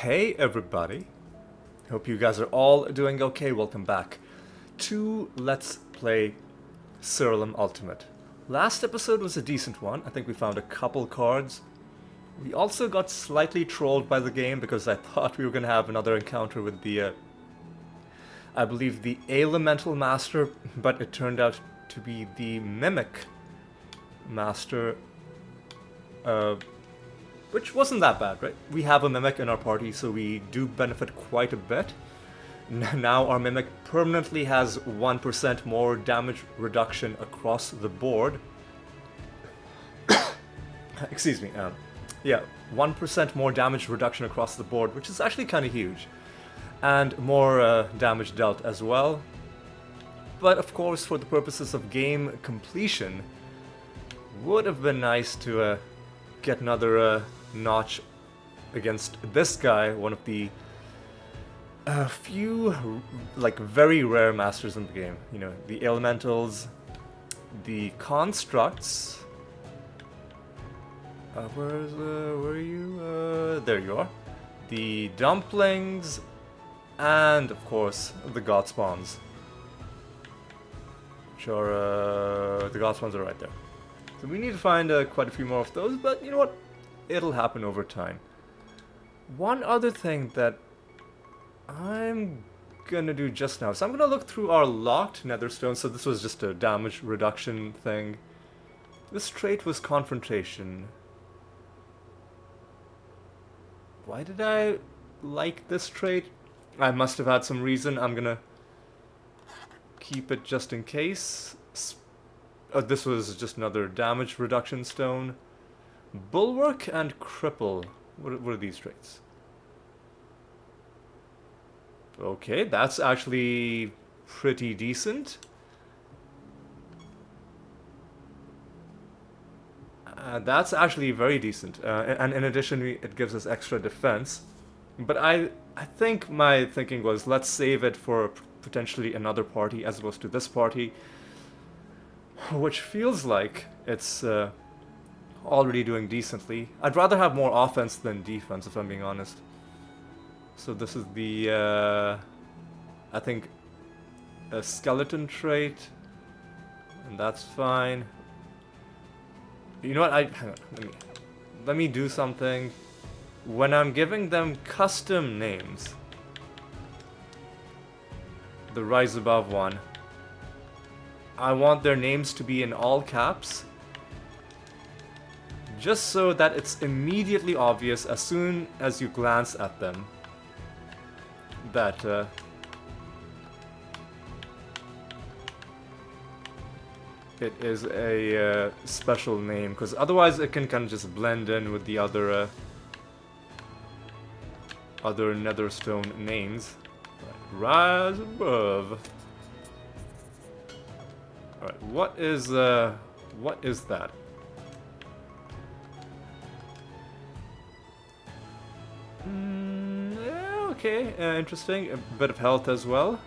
Hey everybody, hope you guys are all doing okay. Welcome back to Let's Play Siralim Ultimate. Last episode was a decent one. I think we found a couple cards. We also got slightly trolled by the game because I thought we were going to have another encounter with the, I believe the Elemental Master, but it turned out to be the Mimic Master, which wasn't that bad, right? We have a Mimic in our party, so we do benefit quite a bit. Now our Mimic permanently has 1% more damage reduction across the board. Excuse me, yeah, 1% more damage reduction across the board, which is actually kind of huge. And more damage dealt as well. But of course, for the purposes of game completion, would have been nice to get another notch against this guy, one of the few, like, very rare masters in the game. You know, the elementals, the constructs. Where are you? There you are. The dumplings, and of course the god spawns. Sure, the god spawns are right there. So we need to find quite a few more of those, but you know what? It'll happen over time. One other thing that I'm gonna do just now, so I'm gonna look through our locked nether stones. So this was just a damage reduction thing. This trait was confrontation. Why did I like this trait? I must have had some reason. I'm gonna keep it just in case. This was just another damage reduction stone. Bulwark and Cripple. What are these traits? Okay, that's actually pretty decent. That's actually very decent. And in addition, it gives us extra defense. But I think my thinking was, let's save it for potentially another party as opposed to this party. Which feels like it's already doing decently. I'd rather have more offense than defense, if I'm being honest. So this is the, I think, a skeleton trait. And that's fine. You know what, hang on, let me do something. When I'm giving them custom names, the Rise Above one, I want their names to be in all caps, just so that it's immediately obvious as soon as you glance at them that it is a special name, because otherwise it can kind of just blend in with the other Netherstone names. Rise Above. Alright, what is that? Yeah, okay, interesting. A bit of health as well.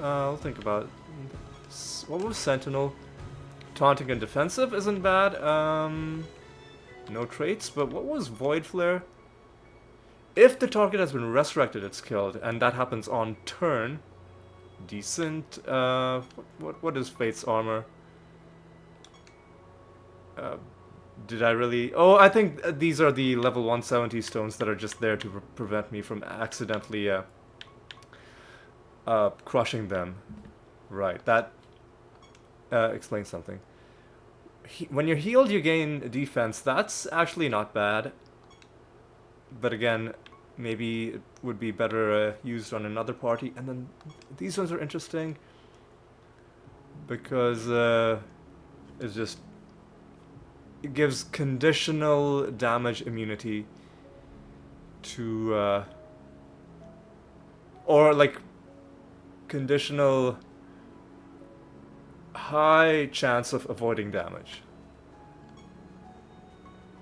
I'll think about it. What was Sentinel? Taunting and defensive isn't bad. No traits, but what was Void Flare? If the target has been resurrected, it's killed, and that happens on turn. Decent. What is Fate's armor? Did I really... Oh, I think these are the level 170 stones that are just there to prevent me from accidentally crushing them. Right, that explains something. When you're healed, you gain defense. That's actually not bad. But again, maybe it would be better used on another party. And then these ones are interesting because it gives conditional damage immunity to or like conditional high chance of avoiding damage,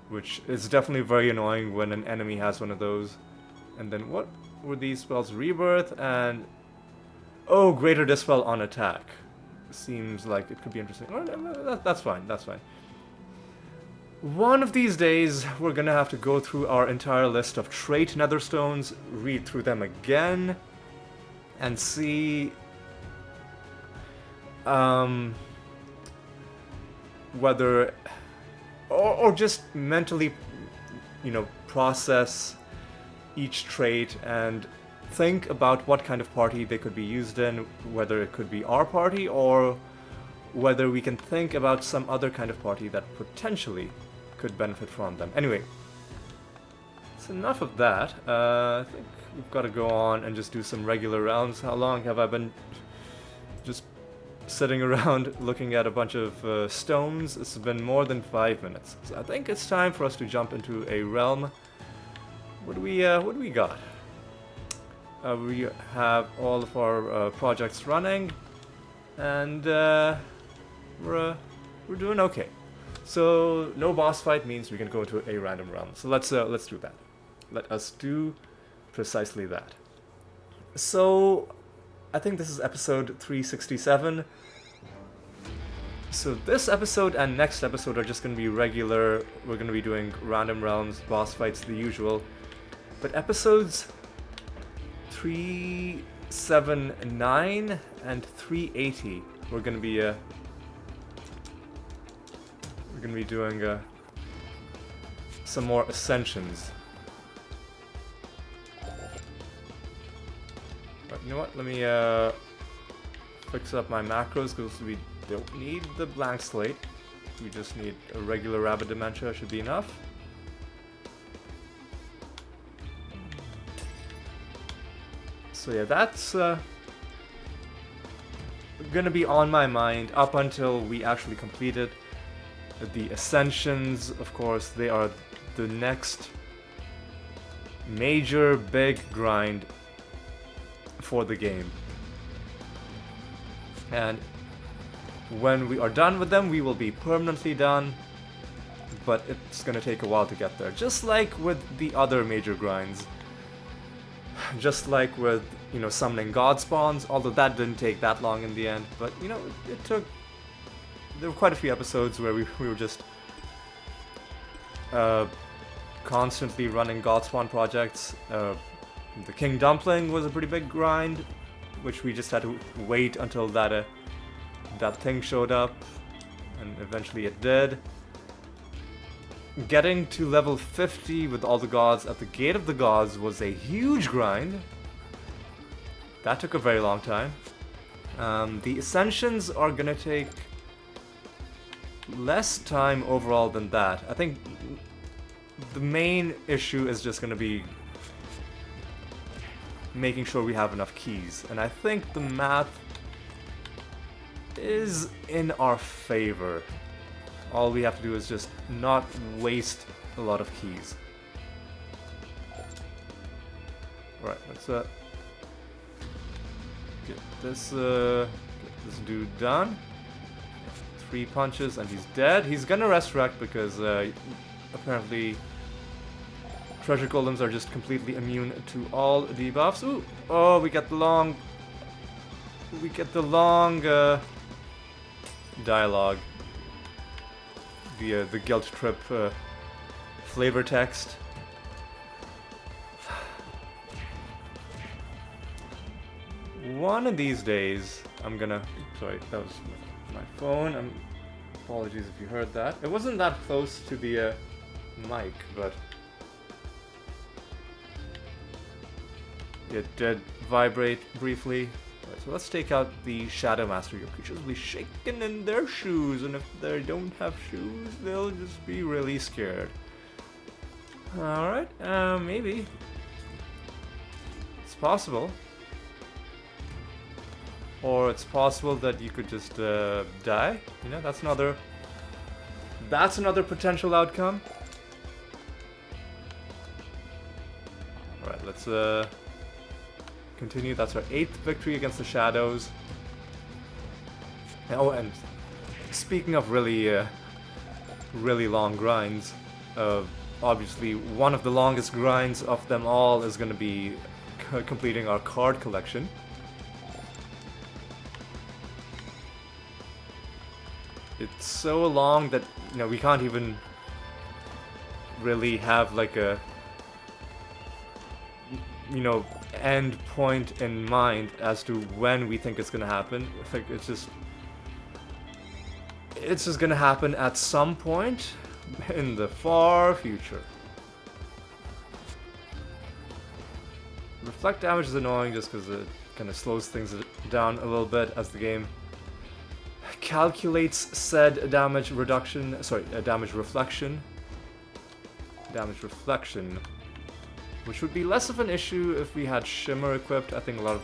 which is definitely very annoying when an enemy has one of those. And then what were these spells? Rebirth and... Oh, Greater Dispel on attack. Seems like it could be interesting. Oh, no, that's fine, that's fine. One of these days, we're gonna have to go through our entire list of trait nether stones, read through them again, and see whether, or just mentally, process each trait and think about what kind of party they could be used in, whether it could be our party or whether we can think about some other kind of party that potentially could benefit from them. Anyway, it's enough of that. I think we've got to go on and just do some regular rounds. How long have I been just sitting around looking at a bunch of stones? It's been more than 5 minutes. So I think it's time for us to jump into a realm. What do we got? We have all of our projects running, and we're doing okay. So no boss fight means we can go to a random realm. So let's do that. Let us do precisely that. So I think this is episode 367. So this episode and next episode are just going to be regular. We're going to be doing random realms, boss fights, the usual. But episodes 379 and 380, we're going to be doing some more ascensions. But you know what? Let me fix up my macros because we don't need the blank slate. We just need a regular rabbit dementia, should be enough. So yeah, that's gonna be on my mind up until we actually complete it. The Ascensions, of course, they are the next major big grind for the game. And when we are done with them, we will be permanently done, but it's gonna take a while to get there. Just like with the other major grinds. Just like with, summoning god spawns, although that didn't take that long in the end, but, it took... There were quite a few episodes where we were just constantly running god spawn projects. The King Dumpling was a pretty big grind, which we just had to wait until that thing showed up, and eventually it did. Getting to level 50 with all the gods at the Gate of the Gods was a huge grind. That took a very long time. The Ascensions are gonna take less time overall than that. I think the main issue is just gonna be making sure we have enough keys, and I think the math is in our favor. All we have to do is just not waste a lot of keys. Alright, let's get this dude done. 3 punches and he's dead. He's gonna resurrect because apparently treasure golems are just completely immune to all debuffs. Ooh! Oh, we get the long dialogue. The guilt trip flavor text. One of these days, I'm gonna... Sorry, that was my phone. Apologies if you heard that. It wasn't that close to the mic, but it did vibrate briefly. Right, so let's take out the Shadow Master. Your creatures will be shaken in their shoes, and if they don't have shoes, they'll just be really scared. Alright, maybe. It's possible. Or it's possible that you could just die. That's another potential outcome. Alright, let's continue. That's our 8th victory against the Shadows. Oh, and speaking of really long grinds, obviously one of the longest grinds of them all is going to be completing our card collection. It's so long that we can't even really have like a, you know, end point in mind as to when we think it's gonna happen. Like it's just gonna happen at some point in the far future. Reflect damage is annoying just because it kind of slows things down a little bit as the game calculates said damage reduction. Sorry, damage reflection. Damage reflection, which would be less of an issue if we had Shimmer equipped. I think a lot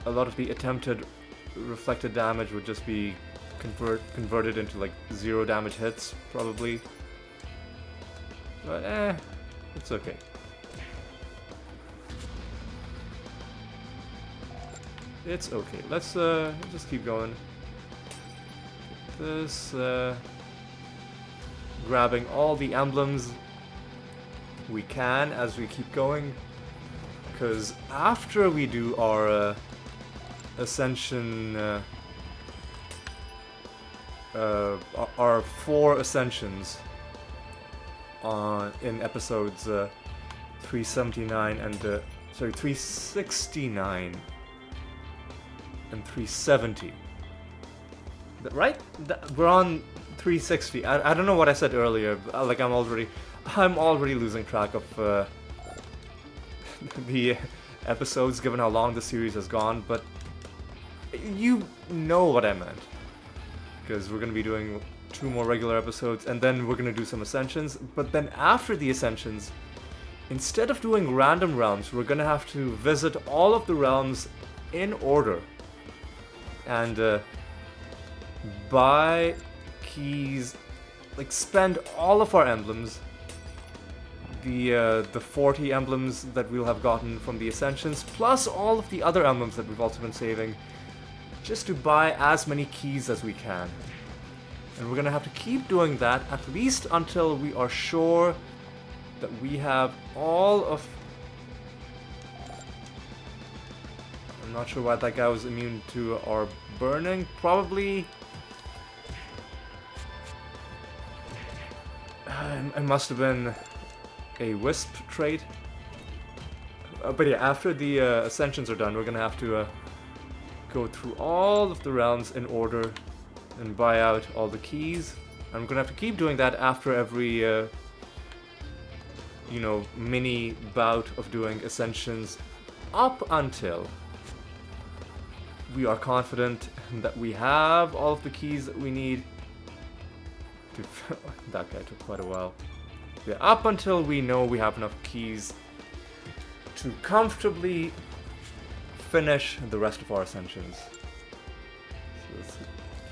of the attempted reflected damage would just be converted into like 0 damage hits, probably. But it's okay. It's okay. Let's just keep going. This grabbing all the emblems we can as we keep going, because after we do our ascension, our 4 ascensions in episodes 379 and 369 and 370. Right? We're on 360. I don't know what I said earlier. Like I'm already losing track of the episodes given how long the series has gone, but you know what I meant. Because we're going to be doing 2 more regular episodes, and then we're going to do some ascensions, but then after the ascensions, instead of doing random realms, we're going to have to visit all of the realms in order and buy keys, like spend all of our emblems, the 40 emblems that we'll have gotten from the ascensions, plus all of the other emblems that we've also been saving, just to buy as many keys as we can. And we're gonna have to keep doing that at least until we are sure that we have all of... I'm not sure why that guy was immune to our burning. Probably... it must have been a wisp trait. But yeah, after the ascensions are done, we're gonna have to go through all of the realms in order and buy out all the keys. And we're gonna have to keep doing that after every, you know, mini bout of doing ascensions, up until we are confident that we have all of the keys that we need to... that guy took quite a while. Yeah, up until we know we have enough keys to comfortably finish the rest of our ascensions. So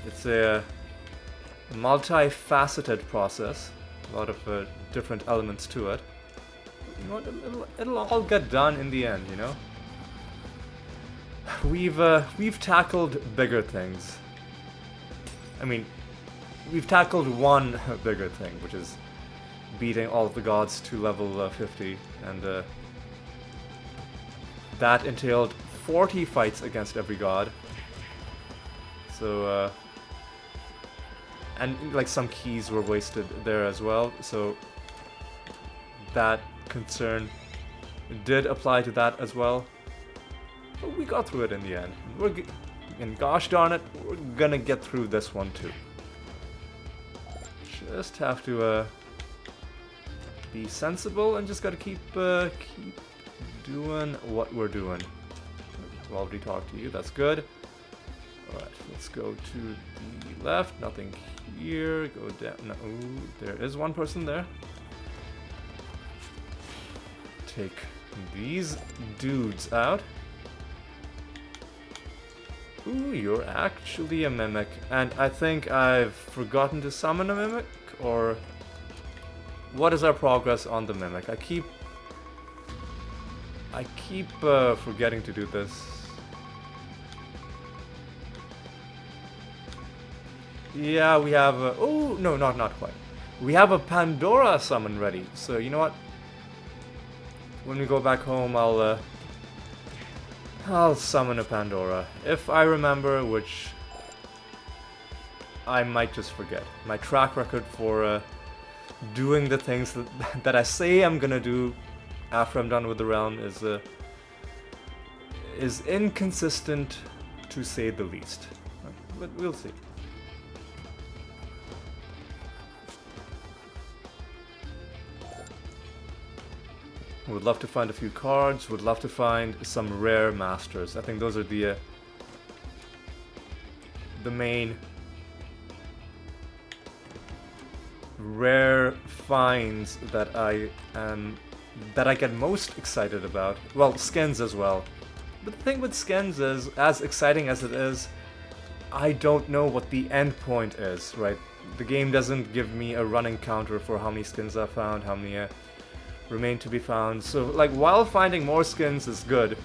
it's a multifaceted process, a lot of different elements to it. You know what, it'll all get done in the end, you know? We've tackled bigger things. I mean, we've tackled one bigger thing, which is beating all of the gods to level 50, and that entailed 40 fights against every god. So, and like some keys were wasted there as well, so that concern did apply to that as well. But we got through it in the end. And gosh darn it, we're gonna get through this one too. Just have to be sensible and just gotta keep doing what we're doing. I've already talked to you, that's good. Alright, let's go to the left, nothing here, go down, no, ooh, there is one person there. Take these dudes out. Ooh, you're actually a mimic, and I think I've forgotten to summon a mimic, or what is our progress on the mimic? I keep forgetting to do this. Yeah, we have a... Oh, no, not quite. We have a Pandora summon ready. So, you know what? When we go back home, I'll summon a Pandora. If I remember, which I might just forget. My track record for doing the things that I say I'm gonna do after I'm done with the realm is inconsistent, to say the least. But we'll see. Would love to find a few cards. Would love to find some rare masters. I think those are the main rare finds that I get most excited about. Well, skins as well. But the thing with skins is, as exciting as it is, I don't know what the end point is, right? The game doesn't give me a running counter for how many skins I found, how many remain to be found. So, like, while finding more skins is good,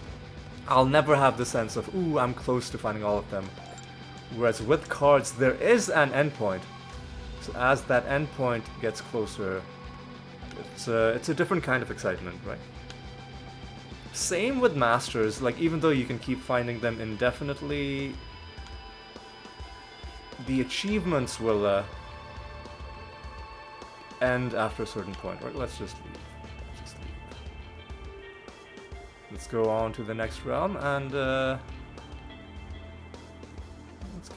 I'll never have the sense of, ooh, I'm close to finding all of them. Whereas with cards, there is an endpoint. So as that endpoint gets closer, it's a different kind of excitement, right? Same with masters, like, even though you can keep finding them indefinitely, the achievements will end after a certain point, right? Let's just leave. Let's go on to the next realm and let's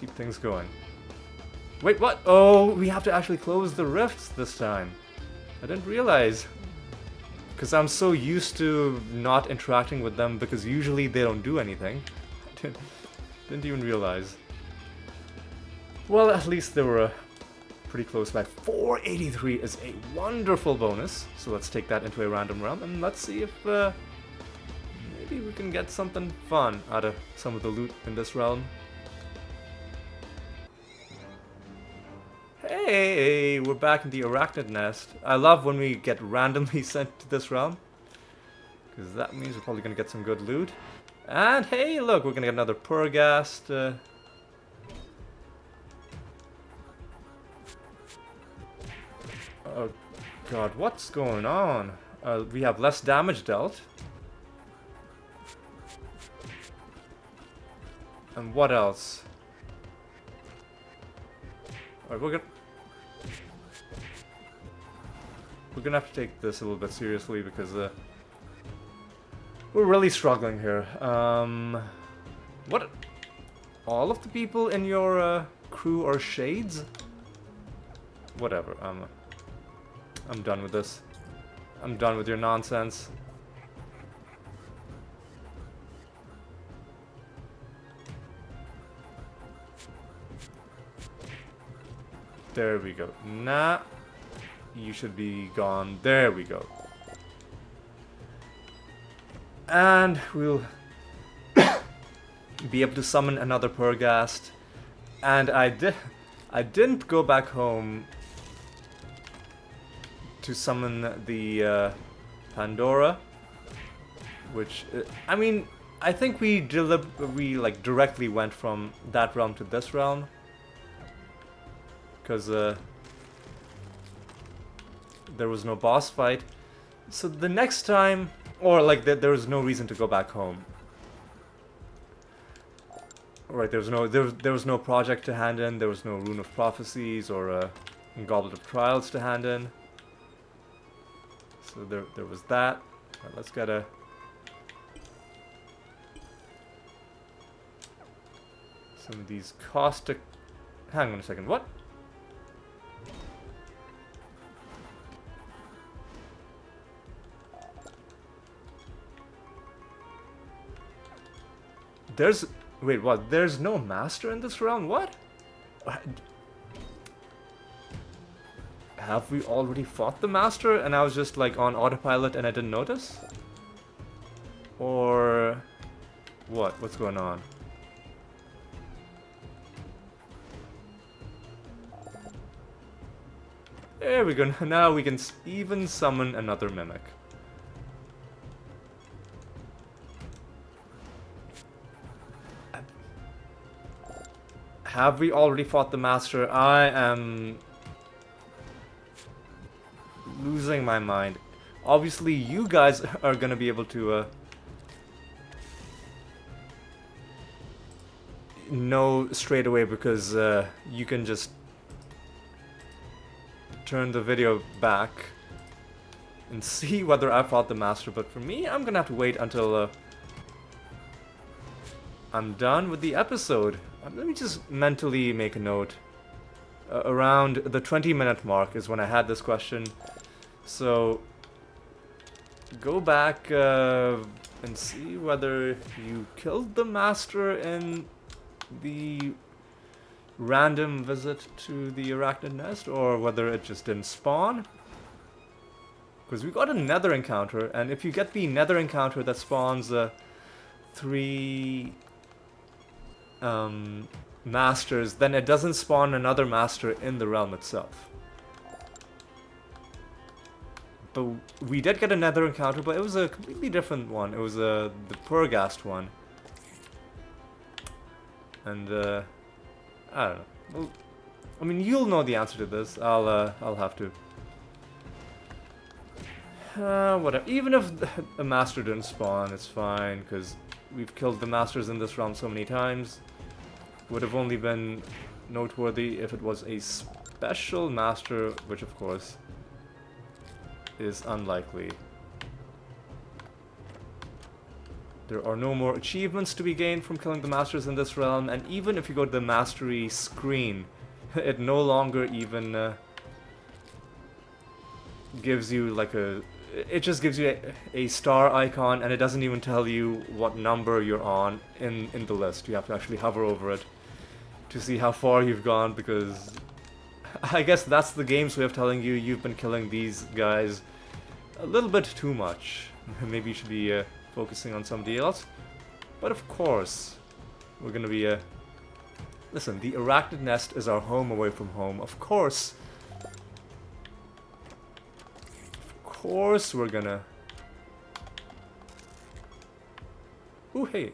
keep things going. Wait, what? Oh, we have to actually close the rifts this time. I didn't realize. Because I'm so used to not interacting with them because usually they don't do anything. Didn't even realize. Well, at least they were pretty close by. 483 is a wonderful bonus. So let's take that into a random realm and let's see if maybe we can get something fun out of some of the loot in this realm. Hey, we're back in the Arachnid Nest. I love when we get randomly sent to this realm, because that means we're probably going to get some good loot. And hey, look, we're going to get another Purgast. Oh god, what's going on? We have less damage dealt. And what else? Alright, we're gonna have to take this a little bit seriously because we're really struggling here. What? All of the people in your crew are shades? Whatever. I'm done with this. I'm done with your nonsense. There we go. Nah. You should be gone. There we go. And we'll be able to summon another Purgast. And I didn't go back home to summon the Pandora, which I mean, I think we like directly went from that realm to this realm, because there was no boss fight. So the next time, or like there was no reason to go back home. Right, there was no project to hand in, there was no Rune of Prophecies or Goblet of Trials to hand in. So there was that. Right, let's get some of these caustic. Hang on a second. What? Wait, what? There's no master in this realm? What? Have we already fought the master and I was just like on autopilot and I didn't notice? Or what? What's going on? There we go. Now we can even summon another mimic. Have we already fought the master? I am losing my mind. Obviously, you guys are gonna be able to know straight away because you can just turn the video back and see whether I fought the master, but for me, I'm gonna have to wait until I'm done with the episode. Let me just mentally make a note. Around the 20-minute mark is when I had this question. So, go back and see whether you killed the master in the random visit to the arachnid nest, or whether it just didn't spawn. Because we got a nether encounter, and if you get the nether encounter that spawns 3 masters, then it doesn't spawn another master in the realm itself. But we did get a nether encounter, but it was a completely different one. It was the Purgast one. And I don't know. Well, I mean, you'll know the answer to this. I'll have to. Whatever. Even if a master didn't spawn, it's fine, because we've killed the masters in this realm so many times. Would have only been noteworthy if it was a special master, which of course is unlikely. There are no more achievements to be gained from killing the masters in this realm, and even if you go to the mastery screen, it no longer even gives you like a... It just gives you a star icon, and it doesn't even tell you what number you're on in the list. You have to actually hover over it to see how far you've gone, because I guess that's the game's way of telling you you've been killing these guys a little bit too much. Maybe you should be focusing on somebody else. But of course, we're gonna be listen, the arachnid nest is our home away from home. Of course we're gonna... Ooh, hey,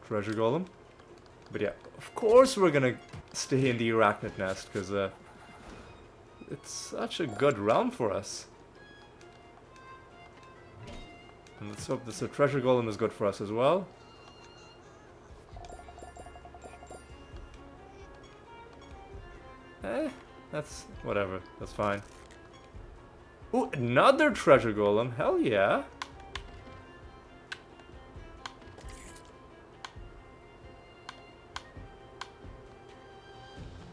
treasure golem. But yeah, of course we're gonna stay in the arachnid nest, because it's such a good realm for us. And let's hope this treasure golem is good for us as well. That's whatever, that's fine. Ooh, another treasure golem, hell yeah.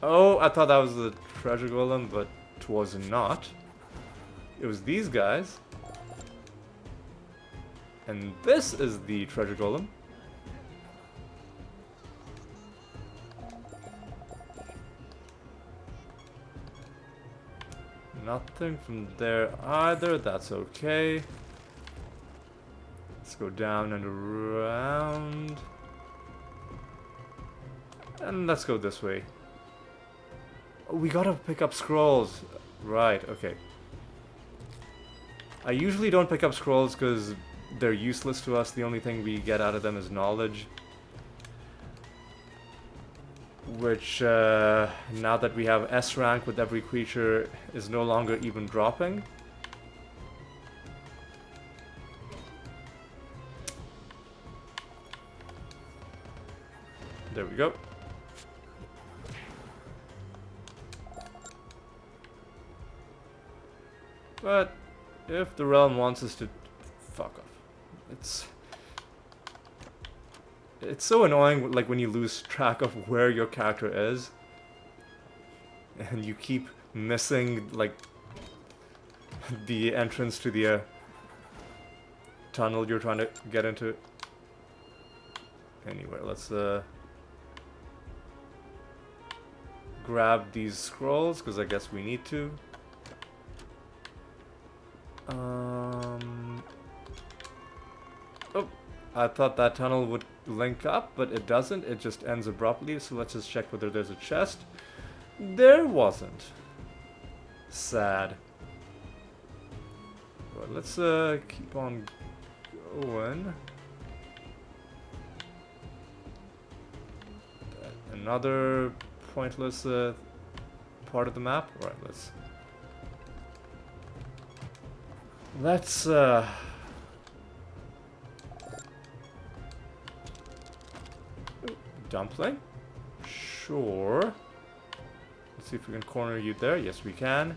Oh, I thought that was the treasure golem, but it was not. It was these guys. And this is the treasure golem. Nothing from there either, that's okay. Let's go down and around. And let's go this way. Oh, we gotta pick up scrolls. Right, okay. I usually don't pick up scrolls because they're useless to us. The only thing we get out of them is knowledge. Which, now that we have S rank with every creature, is no longer even dropping. There we go. But if the realm wants us to... Fuck off. It's so annoying, like, when you lose track of where your character is. And you keep missing, like, the entrance to the tunnel you're trying to get into. Anyway, let's grab these scrolls, because I guess we need to. Oh, I thought that tunnel would link up, but it doesn't. It just ends abruptly, so let's just check whether there's a chest. There wasn't. Sad. But let's keep on going. Another pointless part of the map. All right, let's dumpling? Sure. Let's see if we can corner you there. Yes, we can.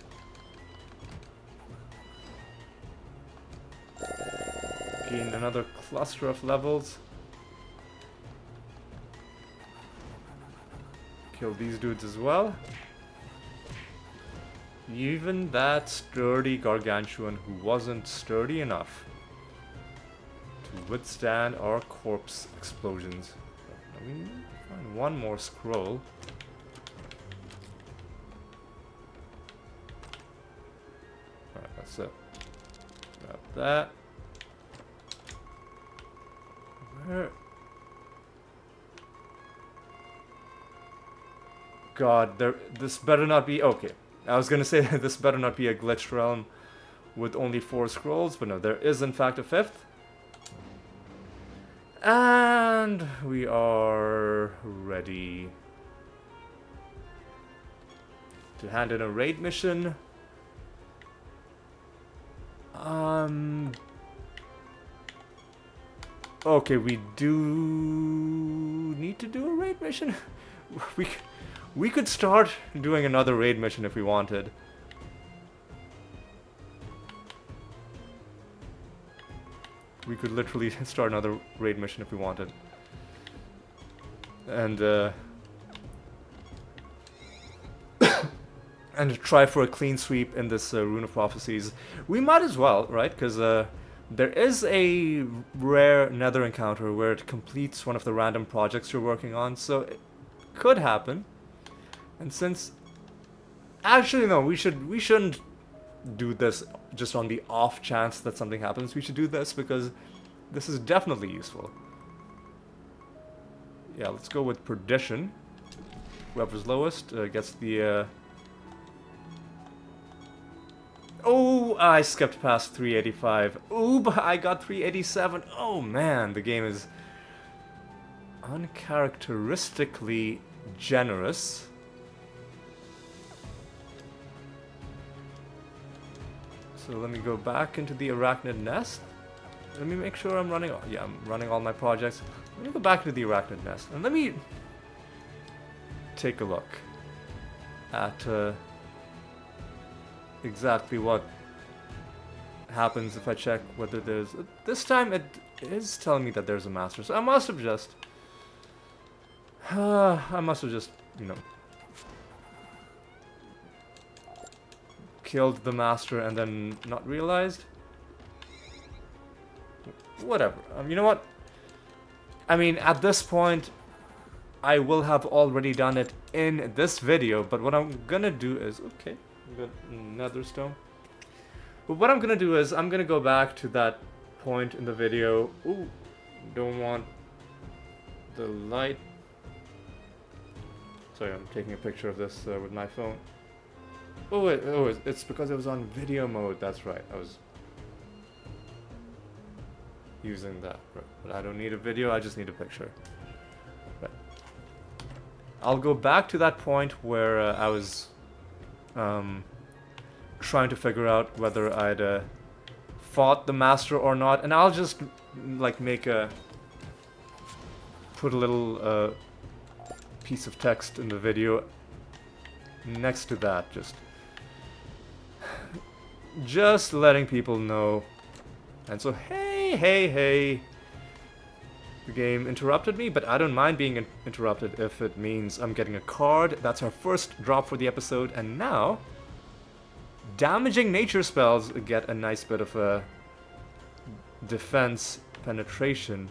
Gain another cluster of levels. Kill these dudes as well. Even that sturdy gargantuan who wasn't sturdy enough to withstand our corpse explosions. Let me find one more scroll. Alright, that's it. Grab that. Where? God, this better not be... Okay. I was gonna say this better not be a glitched realm with only 4 scrolls, but no, there is in fact a 5th. And we are ready to hand in a raid mission. Okay, we do need to do a raid mission. We could start doing another raid mission if we wanted. We could literally start another raid mission if we wanted. And and try for a clean sweep in this Rune of Prophecies. We might as well, right? Because there is a rare nether encounter where it completes one of the random projects you're working on, so it could happen. And since... Actually, no, we shouldn't do this just on the off chance that something happens. We should do this because this is definitely useful. Yeah, let's go with Perdition. Whoever's lowest gets the... Oh, I skipped past 385. Ooh, but I got 387. Oh man, the game is uncharacteristically generous. So let me go back into the Arachnid Nest. Let me make sure I'm running... Yeah, I'm running all my projects. Let me go back to the Arachnid Nest. And let me take a look at exactly what happens if I check whether there's... This time it is telling me that there's a master. So I must have just... you know... killed the master and then not realized. Whatever. You know what? I mean, at this point, I will have already done it in this video, but what I'm gonna do is... Okay, good nether stone. But what I'm gonna do is, I'm gonna go back to that point in the video. Ooh, don't want the light. Sorry, I'm taking a picture of this with my phone. Oh wait, it's because it was on video mode, that's right, I was using that, right. But I don't need a video, I just need a picture. Right. I'll go back to that point where I was trying to figure out whether I'd fought the master or not, and I'll just like put a little piece of text in the video next to that, just letting people know. And so, hey, the game interrupted me, but I don't mind being interrupted if it means I'm getting a card. That's our first drop for the episode, and now damaging nature spells get a nice bit of a defense penetration.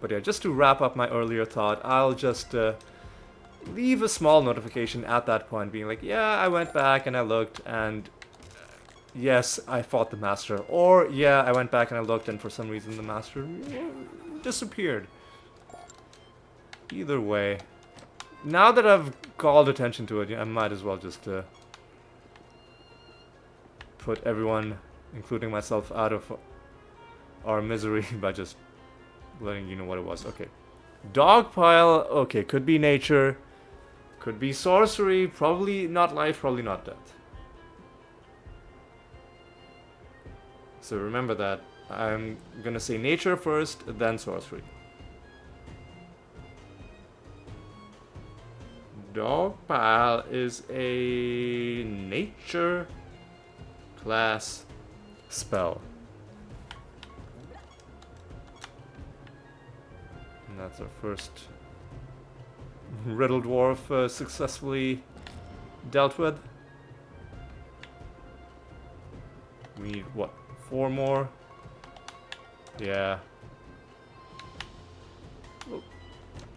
But yeah, just to wrap up my earlier thought, I'll just leave a small notification at that point being like, yeah, I went back and I looked and yes, I fought the master. Or yeah, I went back and I looked and for some reason the master disappeared. Either way, now that I've called attention to it, I might as well just put everyone, including myself, out of our misery by just letting you know what it was. Okay. Dogpile, okay, could be nature, could be sorcery, probably not life, probably not death. So remember that. I'm gonna say nature first, then sorcery. Dogpile is a nature class spell. And that's our first Riddle Dwarf successfully dealt with. We need, what, 4 more? Yeah.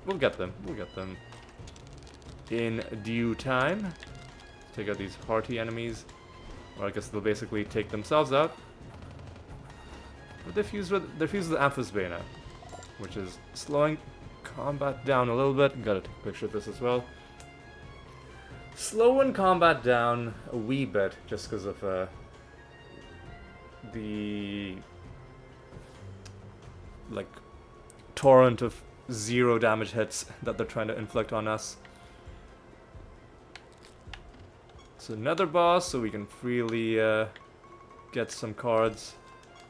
We'll get them. We'll get them in due time. Take out these hearty enemies. Or I guess they'll basically take themselves out. But they're fused with Amphis Bane, which is slowing combat down a little bit. Gotta take a picture of this as well. Slowing combat down a wee bit just because of the like torrent of 0 damage hits that they're trying to inflict on us. It's another boss, so we can freely get some cards.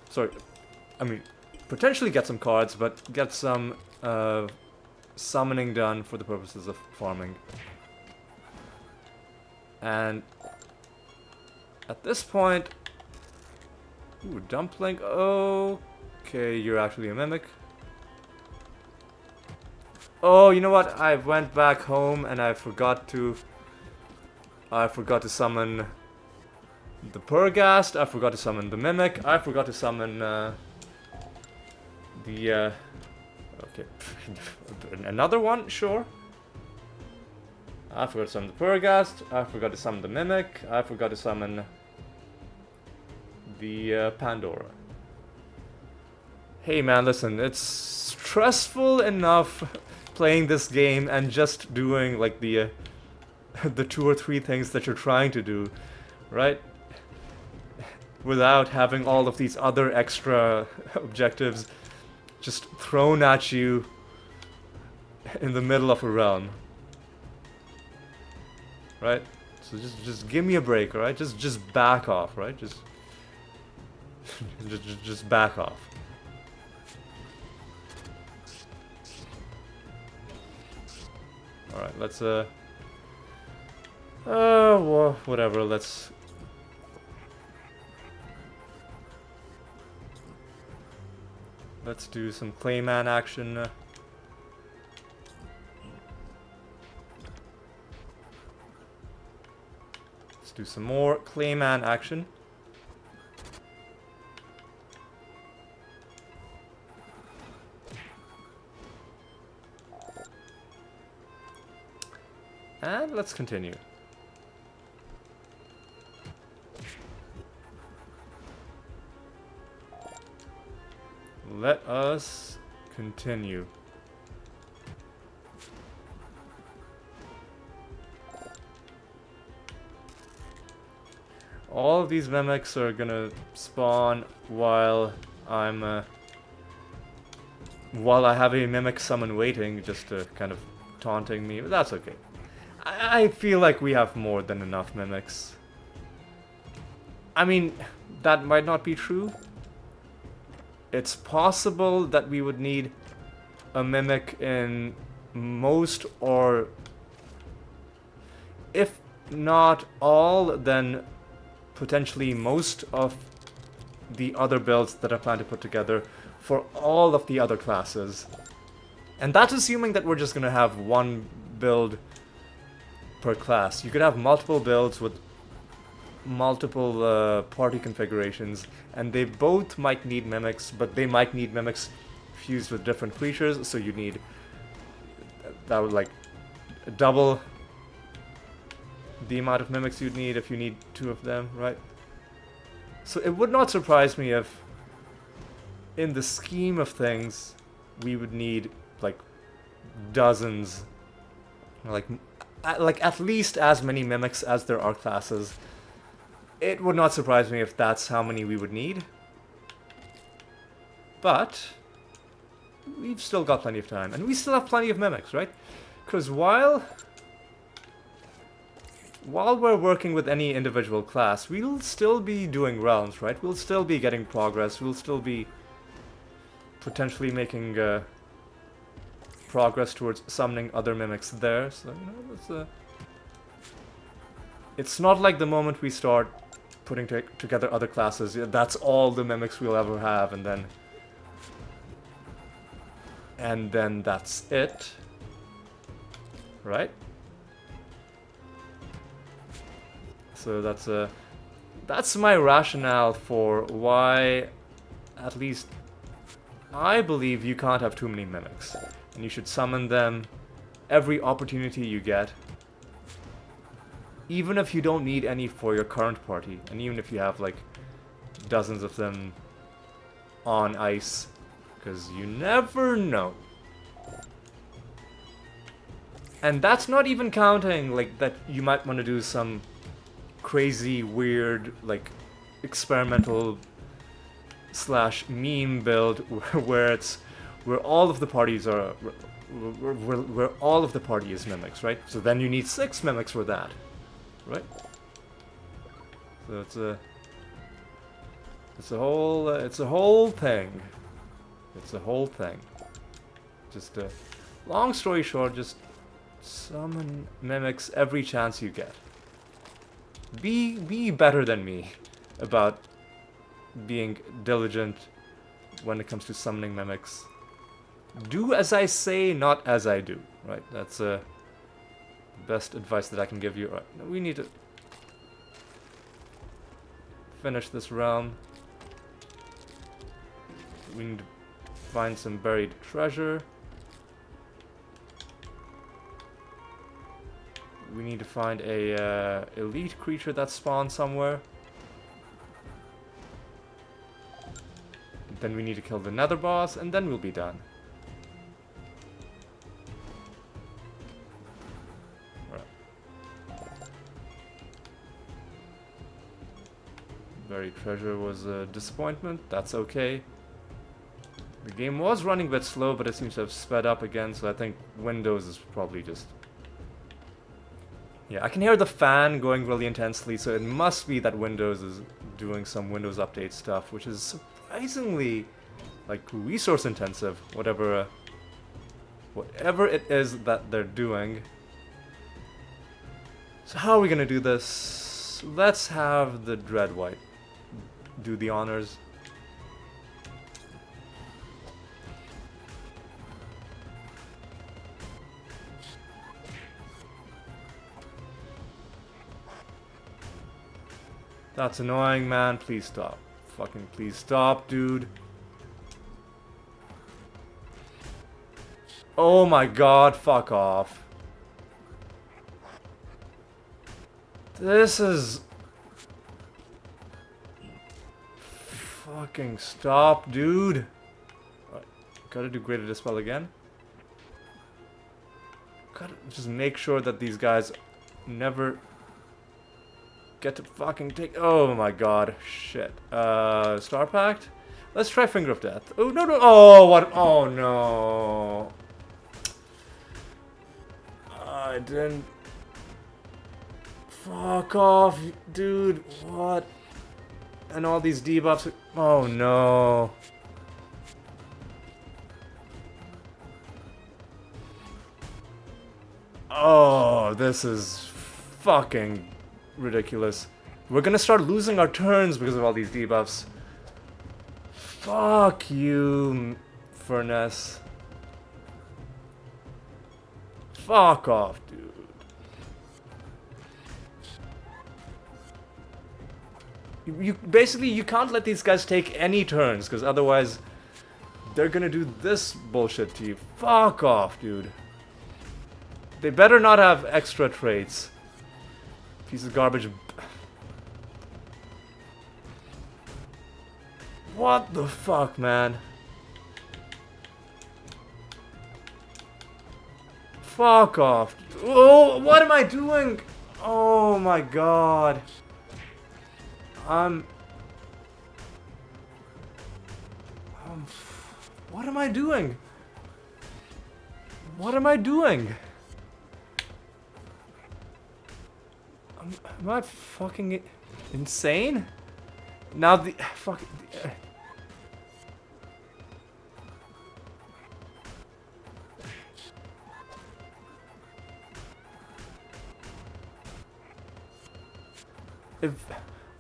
Sorry, I mean, potentially get some cards, but get some summoning done for the purposes of farming. And at this point, ooh, Dumpling. Okay, you're actually a mimic. Oh, you know what? I went back home and I forgot to summon the Purghast. I forgot to summon the Mimic. I forgot to summon okay, another one, sure. I forgot to summon the Purghast. I forgot to summon the Mimic. I forgot to summon the Pandora. Hey man, listen, it's stressful enough playing this game and just doing like the 2 or 3 things that you're trying to do, right? Without having all of these other extra objectives just thrown at you in the middle of a realm. Right? So just give me a break, alright? Just back off, right? Just back off. Alright, let's well, whatever, let's do some Clayman action. Let's do some more Clayman action. And let's continue. Let us continue. All of these mimics are gonna spawn while I have a mimic summon waiting, just to kind of taunting me, but that's okay. I feel like we have more than enough mimics. I mean, that might not be true. It's possible that we would need a mimic in most, or if not all, then potentially most of the other builds that I plan to put together for all of the other classes. And that's assuming that we're just gonna have one build per class. You could have multiple builds with multiple party configurations, and they both might need mimics, but they might need mimics fused with different creatures, so you need that would like double the amount of mimics you'd need if you need 2 of them, right? So it would not surprise me if in the scheme of things we would need like dozens, like at least as many mimics as there are classes. It would not surprise me if that's how many we would need. But we've still got plenty of time, and we still have plenty of mimics, right? Because while we're working with any individual class, we'll still be doing realms, right? We'll still be getting progress, we'll still be potentially making progress towards summoning other mimics there. So, you know, that's it's not like the moment we start putting together other classes, yeah, that's all the mimics we'll ever have, and then that's it. Right? So that's my rationale for why, at least I believe, you can't have too many mimics. And you should summon them every opportunity you get. Even if you don't need any for your current party, and even if you have like dozens of them on ice, because you never know. And that's not even counting like that you might want to do some crazy, weird, like experimental / meme build where all of the parties are where all of the party is mimics, right? So then you need 6 mimics for that. Right? So it's a whole thing. It's a whole thing. Just long story short, just summon mimics every chance you get. Be better than me about being diligent when it comes to summoning mimics. Do as I say, not as I do. Right? That's best advice that I can give you. Right, we need to finish this realm. We need to find some buried treasure. We need to find a elite creature that spawns somewhere. Then we need to kill the nether boss, and then we'll be done. Buried treasure was a disappointment. That's okay. The game was running a bit slow, but it seems to have sped up again, so I think Windows is probably just... Yeah, I can hear the fan going really intensely, so it must be that Windows is doing some Windows Update stuff, which is surprisingly, like, resource intensive, whatever it is that they're doing. So how are we gonna do this? Let's have the Dreadwhite do the honors. That's annoying, man. Please stop. Fucking please stop, dude. Oh my god, fuck off. This is... Fucking stop, dude. Right, gotta do Greater Dispel again. Gotta just make sure that these guys never get to fucking take... Oh my god, shit. Star Pact? Let's try Finger of Death. Oh, no, no. Oh, what? Oh, no. I didn't... Fuck off, dude. What? And all these debuffs... Oh, no. Oh, this is fucking ridiculous. We're gonna start losing our turns because of all these debuffs. Fuck you, Furnace. Fuck off, dude. You basically, you can't let these guys take any turns, because otherwise they're gonna do this bullshit to you. Fuck off, dude. They better not have extra traits. Piece of garbage. What the fuck, man? Fuck off. Oh, what am I doing? Oh my god. What am I doing? What am I doing? Am I fucking insane? Now the fuck. If...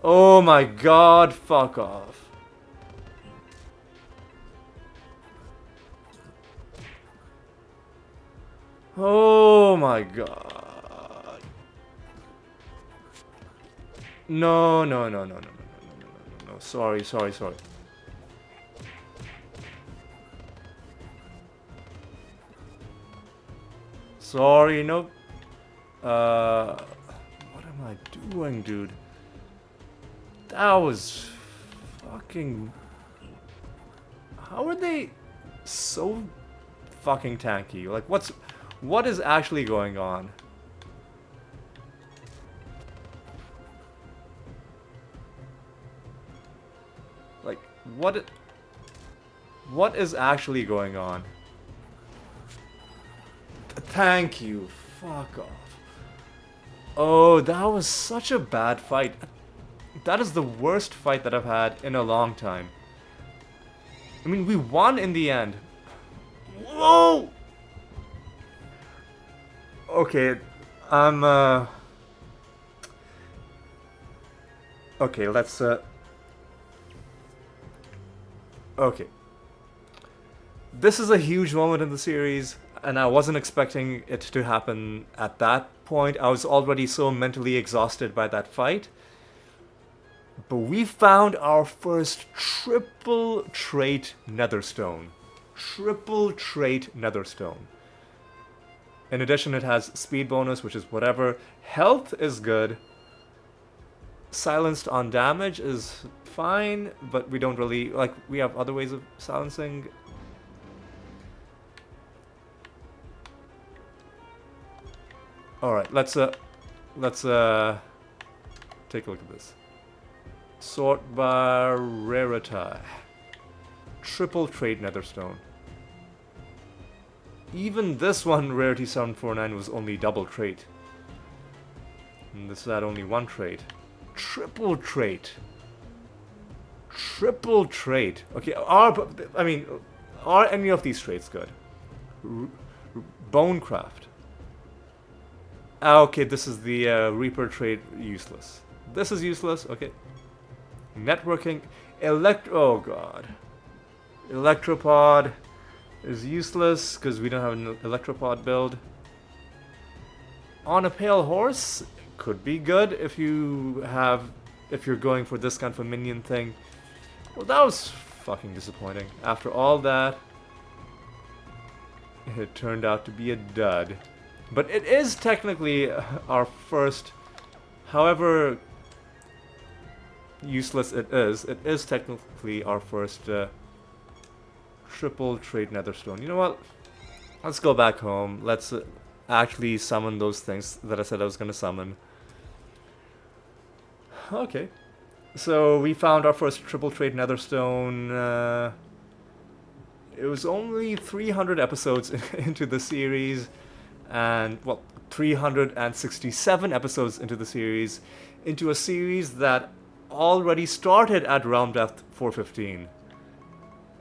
Oh my god, fuck off. Oh my god. No, no, no, no, no, no, no, no, no, no, no. Sorry, sorry, sorry. Sorry, no. What am I doing, dude? That was fucking... How are they so fucking tanky? Like, what is actually going on? Like, what is actually going on? Thank you. Fuck off. Oh, that was such a bad fight. That is the worst fight that I've had in a long time. I mean, we won in the end. Whoa! Okay, I'm, okay, let's, okay. This is a huge moment in the series, and I wasn't expecting it to happen at that point. I was already so mentally exhausted by that fight. But we found our first triple trait Netherstone. Triple trait Netherstone. In addition, it has speed bonus, which is whatever. Health is good. Silenced on damage is fine, but we don't really... Like, we have other ways of silencing. Alright, let's take a look at this. Sort by rarity. Triple trait Netherstone. Even this one, Rarity 749, was only double trait. And this had only one trait. Triple trait. Triple trait. Okay, are any of these traits good? Bonecraft. Ah, okay, this is the Reaper trait, useless. This is useless, okay. Networking. Oh god. Electropod is useless because we don't have an electropod build. On a Pale Horse could be good if you're going for this kind of a minion thing. Well, that was fucking disappointing. After all that, it turned out to be a dud. But it is technically our first, however useless it is technically our first triple trait Netherstone. You know what? Let's go back home. Let's actually summon those things that I said I was going to summon. Okay. So we found our first triple trait Netherstone. It was only 300 episodes into the series. And, well, 367 episodes into the series. Into a series that already started at Realm Depth 415.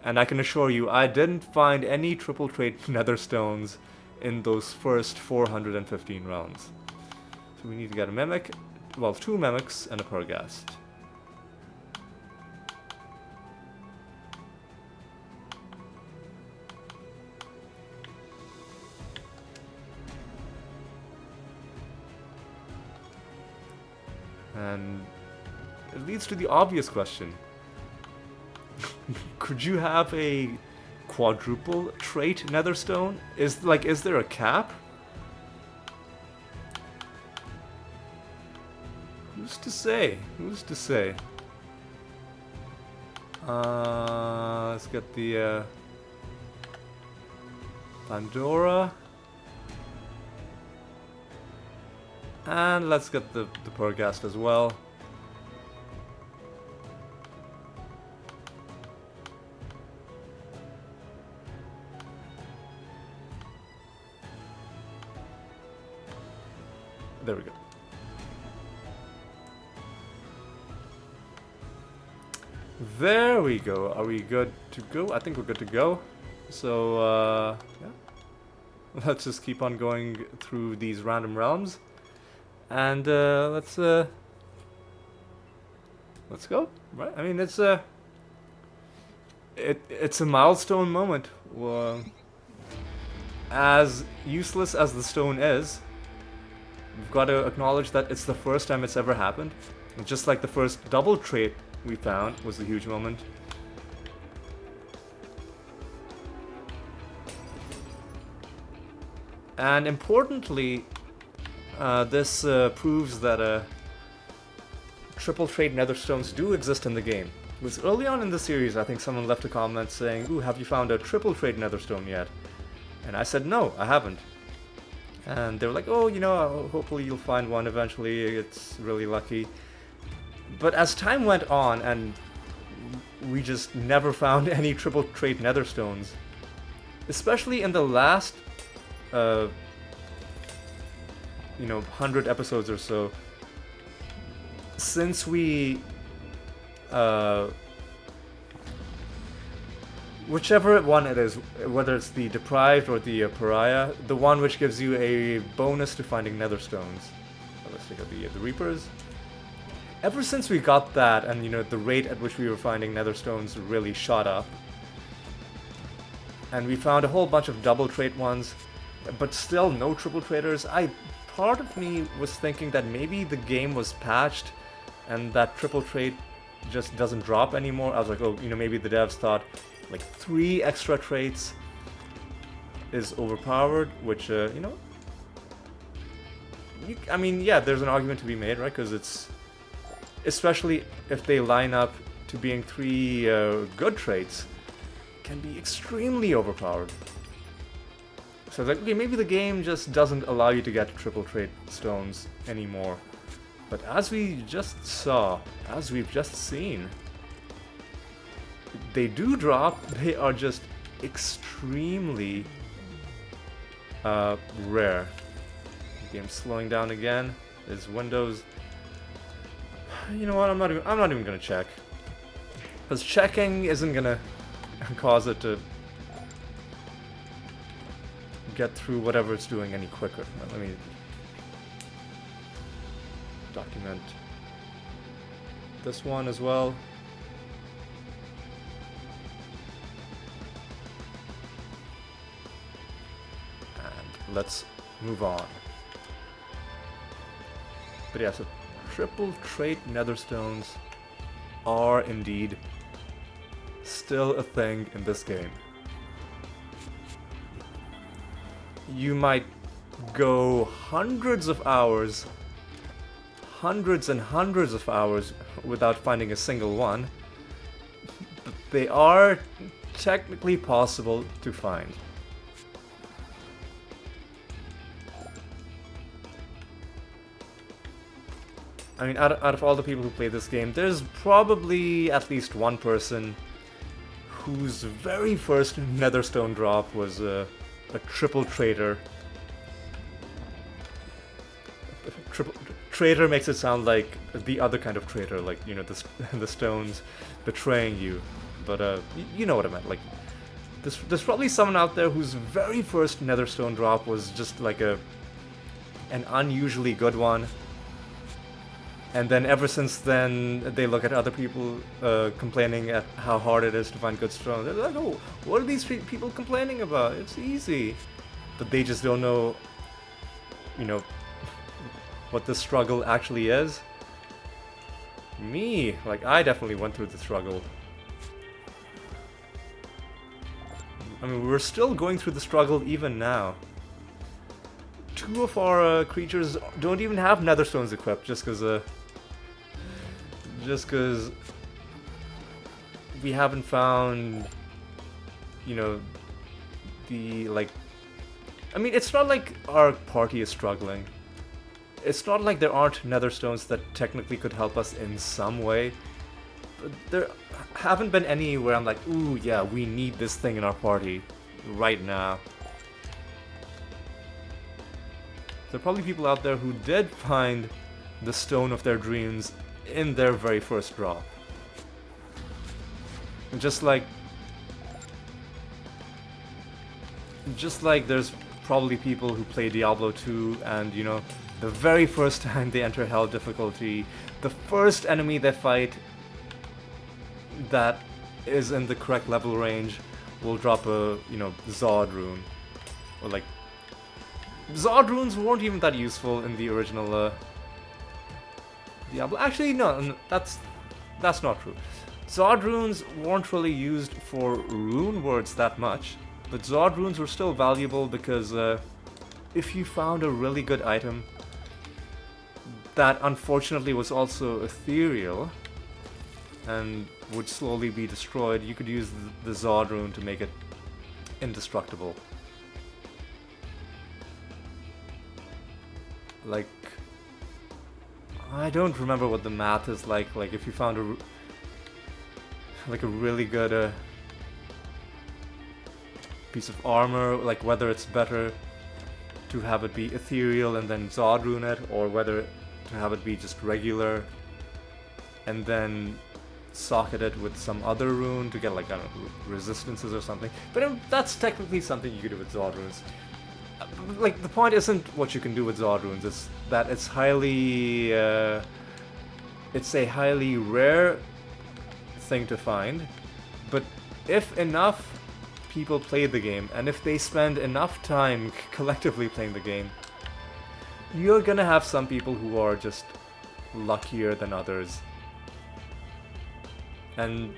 And I can assure you, I didn't find any triple trait Netherstones in those first 415 rounds. So we need to get a Mimic, well, 2 Mimics and a Perghast. And it leads to the obvious question. Could you have a quadruple trait Netherstone? Is there a cap? Who's to say? Who's to say? Let's get the Pandora. And let's get the Perghast as well. There we go. There we go. Are we good to go? I think we're good to go. So, yeah. Let's just keep on going through these random realms. And, let's Let's go. Right? I mean, it's a it's a milestone moment. Well, as useless as the stone is, we've got to acknowledge that it's the first time it's ever happened. Just like the first double trait we found was a huge moment. And importantly, this proves that triple trait nether stones do exist in the game. Because early on in the series, I think someone left a comment saying, "Ooh, have you found a triple trait nether stone yet?" And I said, "No, I haven't." And they were like, "Oh, you know, hopefully you'll find one eventually, it's really lucky." But as time went on, and we just never found any triple trait nether stones, especially in the last 100 episodes or so, since we whichever one it is, whether it's the deprived or the pariah, the one which gives you a bonus to finding nether stones. Let's take out the reapers. Ever since we got that, and the rate at which we were finding nether stones really shot up, and we found a whole bunch of double trait ones, but still no triple traitors. Part of me was thinking that maybe the game was patched and that triple trait just doesn't drop anymore. I was like, oh, maybe the devs thought like 3 extra traits is overpowered, which I mean, yeah, there's an argument to be made, right? Because it's, especially if they line up to being 3 good traits, can be extremely overpowered. So like, okay, maybe the game just doesn't allow you to get triple trait stones anymore. But as we just saw, as we've just seen, they do drop. They are just extremely rare. The game's slowing down again. There's windows. You know what? I'm not even gonna check, because checking isn't gonna cause it to get through whatever it's doing any quicker. Let me document this one as well. And let's move on. But yeah, so triple trait nether stones are indeed still a thing in this game. You might go hundreds and hundreds of hours without finding a single one, but they are technically possible to find. I mean, out of all the people who play this game, there's probably at least one person whose very first netherstone drop was a triple traitor. Traitor makes it sound like the other kind of traitor, like, the stones betraying you. But you know what I meant. Like, there's probably someone out there whose very first netherstone drop was just like an unusually good one. And then ever since then, they look at other people complaining at how hard it is to find good stone. They're like, oh, what are these people complaining about? It's easy. But they just don't know, what the struggle actually is. Me, like, I definitely went through the struggle. I mean, we're still going through the struggle even now. 2 of our creatures don't even have netherstones equipped, just because we haven't found, I mean, it's not like our party is struggling. It's not like there aren't netherstones that technically could help us in some way. But there haven't been any where I'm like, ooh, yeah, we need this thing in our party right now. There are probably people out there who did find the stone of their dreams in their very first drop. Just like there's probably people who play Diablo 2 and, the very first time they enter Hell difficulty, the first enemy they fight that is in the correct level range will drop a, you know, Zod rune. Or like, Zod runes weren't even that useful in the original Diablo. Actually, no, that's not true. Zod runes weren't really used for rune words that much, but Zod runes were still valuable because if you found a really good item that unfortunately was also ethereal and would slowly be destroyed, you could use the Zod rune to make it indestructible. Like, I don't remember what the math is like if you found a really good piece of armor, like whether it's better to have it be ethereal and then Zod rune it, or whether to have it be just regular and then socket it with some other rune to get, like, I don't know, resistances or something. But that's technically something you could do with Zod runes. Like, the point isn't what you can do with Zod runes, it's that it's highly it's a highly rare thing to find, but if enough people play the game, and if they spend enough time collectively playing the game, you're gonna have some people who are just luckier than others. And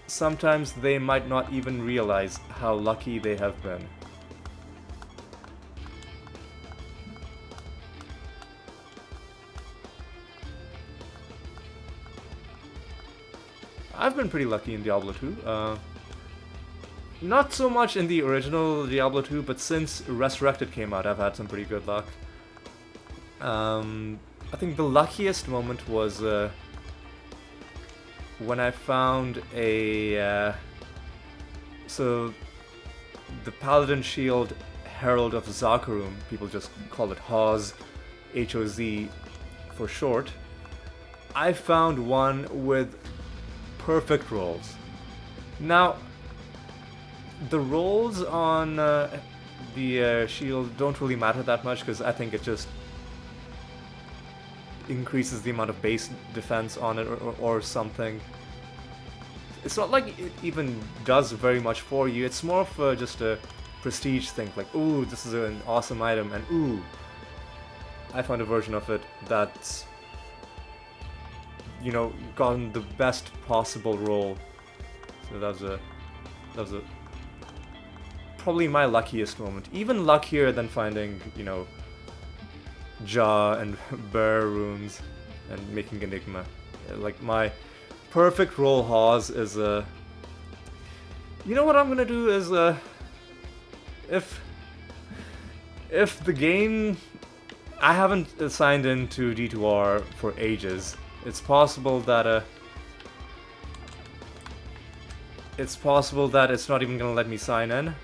sometimes they might not even realize how lucky they have been. I've been pretty lucky in Diablo 2. Not so much in the original Diablo 2, but since Resurrected came out, I've had some pretty good luck. I think the luckiest moment was when I found a... so, the Paladin Shield Herald of Zakarum, people just call it Haz, H-O-Z for short. I found one with perfect rolls. Now, the rolls on the shield don't really matter that much, because I think it just increases the amount of base defense on it or something. It's not like it even does very much for you, it's more of just a prestige thing, like, ooh, this is an awesome item, and ooh, I found a version of it that's, you know, gotten the best possible roll. So that was a probably my luckiest moment. Even luckier than finding, you know, Jaw and Bear runes and making Enigma. Like, my perfect roll Haz is you know what I'm gonna do is if the game, I haven't signed into D2R for ages. It's possible that it's not even gonna let me sign in.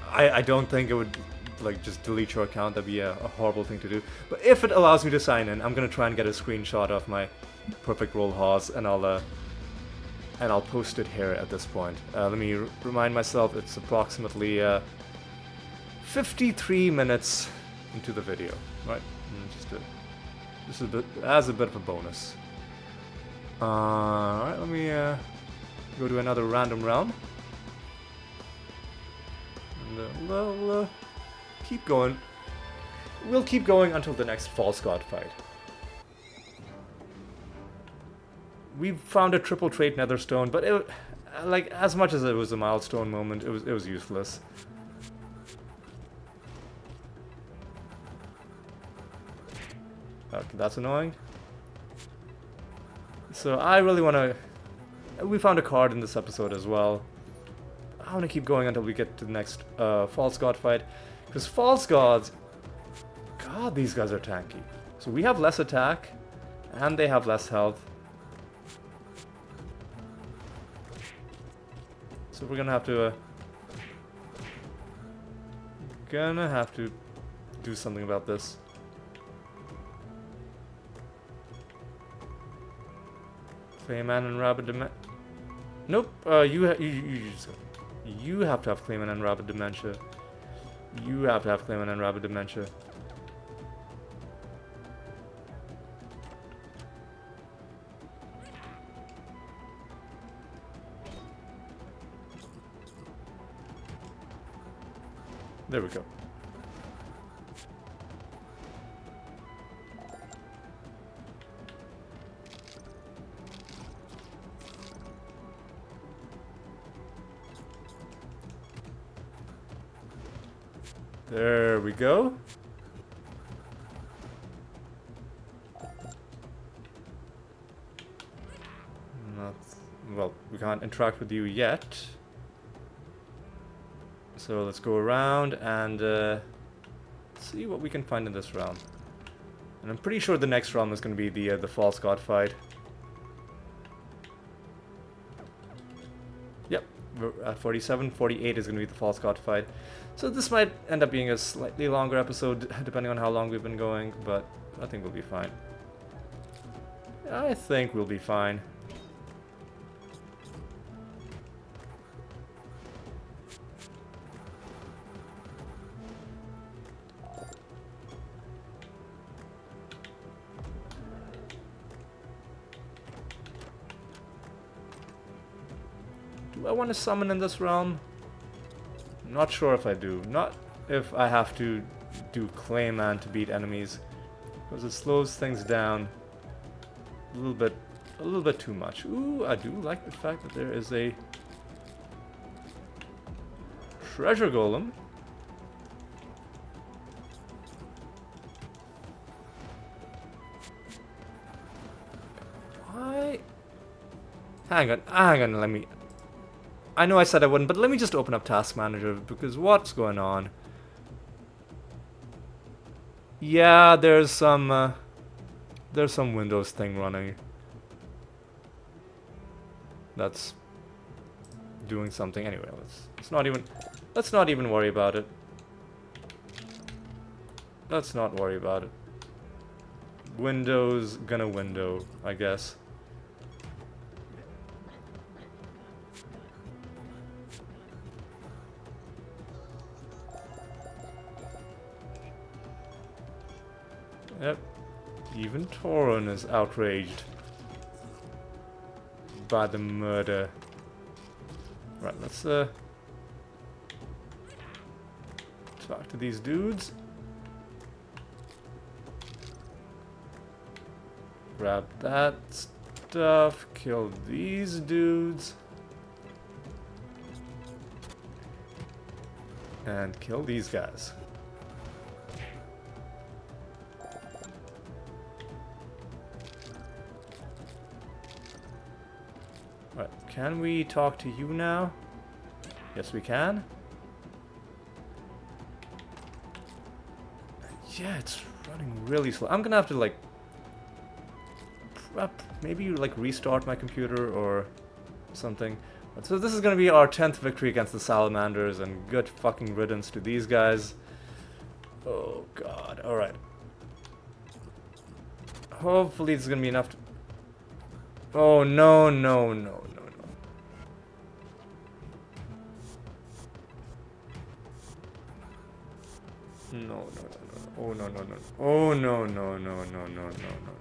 I don't think it would, like, just delete your account. That'd be a horrible thing to do. But if it allows me to sign in, I'm gonna try and get a screenshot of my perfect roll Haz, and I'll post it here at this point. Let me remind myself, it's approximately 53 minutes into the video, right? Just as a bit of a bonus. Alright, let me go to another random round. And we'll keep going. We'll keep going until the next False God fight. We found a triple trait Nether Stone, but it, like, as much as it was a milestone moment, it was useless. Okay, that's annoying. So I really want to... We found a card in this episode as well. I want to keep going until we get to the next False God fight. Because False Gods... God, these guys are tanky. So we have less attack, and they have less health. So we're gonna have to... do something about this. Clayman and Rabbit Dementia. Nope. You have to have Clayman and Rabbit Dementia. You have to have Clayman and Rabbit Dementia. There we go. There we go. Well, we can't interact with you yet. So let's go around and see what we can find in this realm. And I'm pretty sure the next realm is going to be the false god fight. Yep, we're at 47. 48 is going to be the false god fight. So this might end up being a slightly longer episode, depending on how long we've been going, but I think we'll be fine. I think we'll be fine. Do I want to summon in this realm? I'm not sure if I do. Not if I have to do Clayman to beat enemies, because it slows things down a little bit too much. Ooh, I do like the fact that there is a treasure golem. Why? Hang on, let me... I know I said I wouldn't, but let me just open up Task Manager, because what's going on? Yeah, there's some Windows thing running that's doing something. Anyway, let's not even worry about it. Let's not worry about it. Windows gonna window, I guess. Yep, even Torun is outraged by the murder. Right, let's talk to these dudes. Grab that stuff, kill these dudes. And kill these guys. Right, can we talk to you now? Yes, we can. Yeah, it's running really slow. I'm gonna have to like maybe like restart my computer or something. So this is gonna be our 10th victory against the salamanders, and good fucking riddance to these guys. Oh god, alright. Hopefully it's gonna be enough to... Oh no, no, no, no, no. No, no, no, no. Oh no, no, no. Oh no, no, no, no, no, no, no.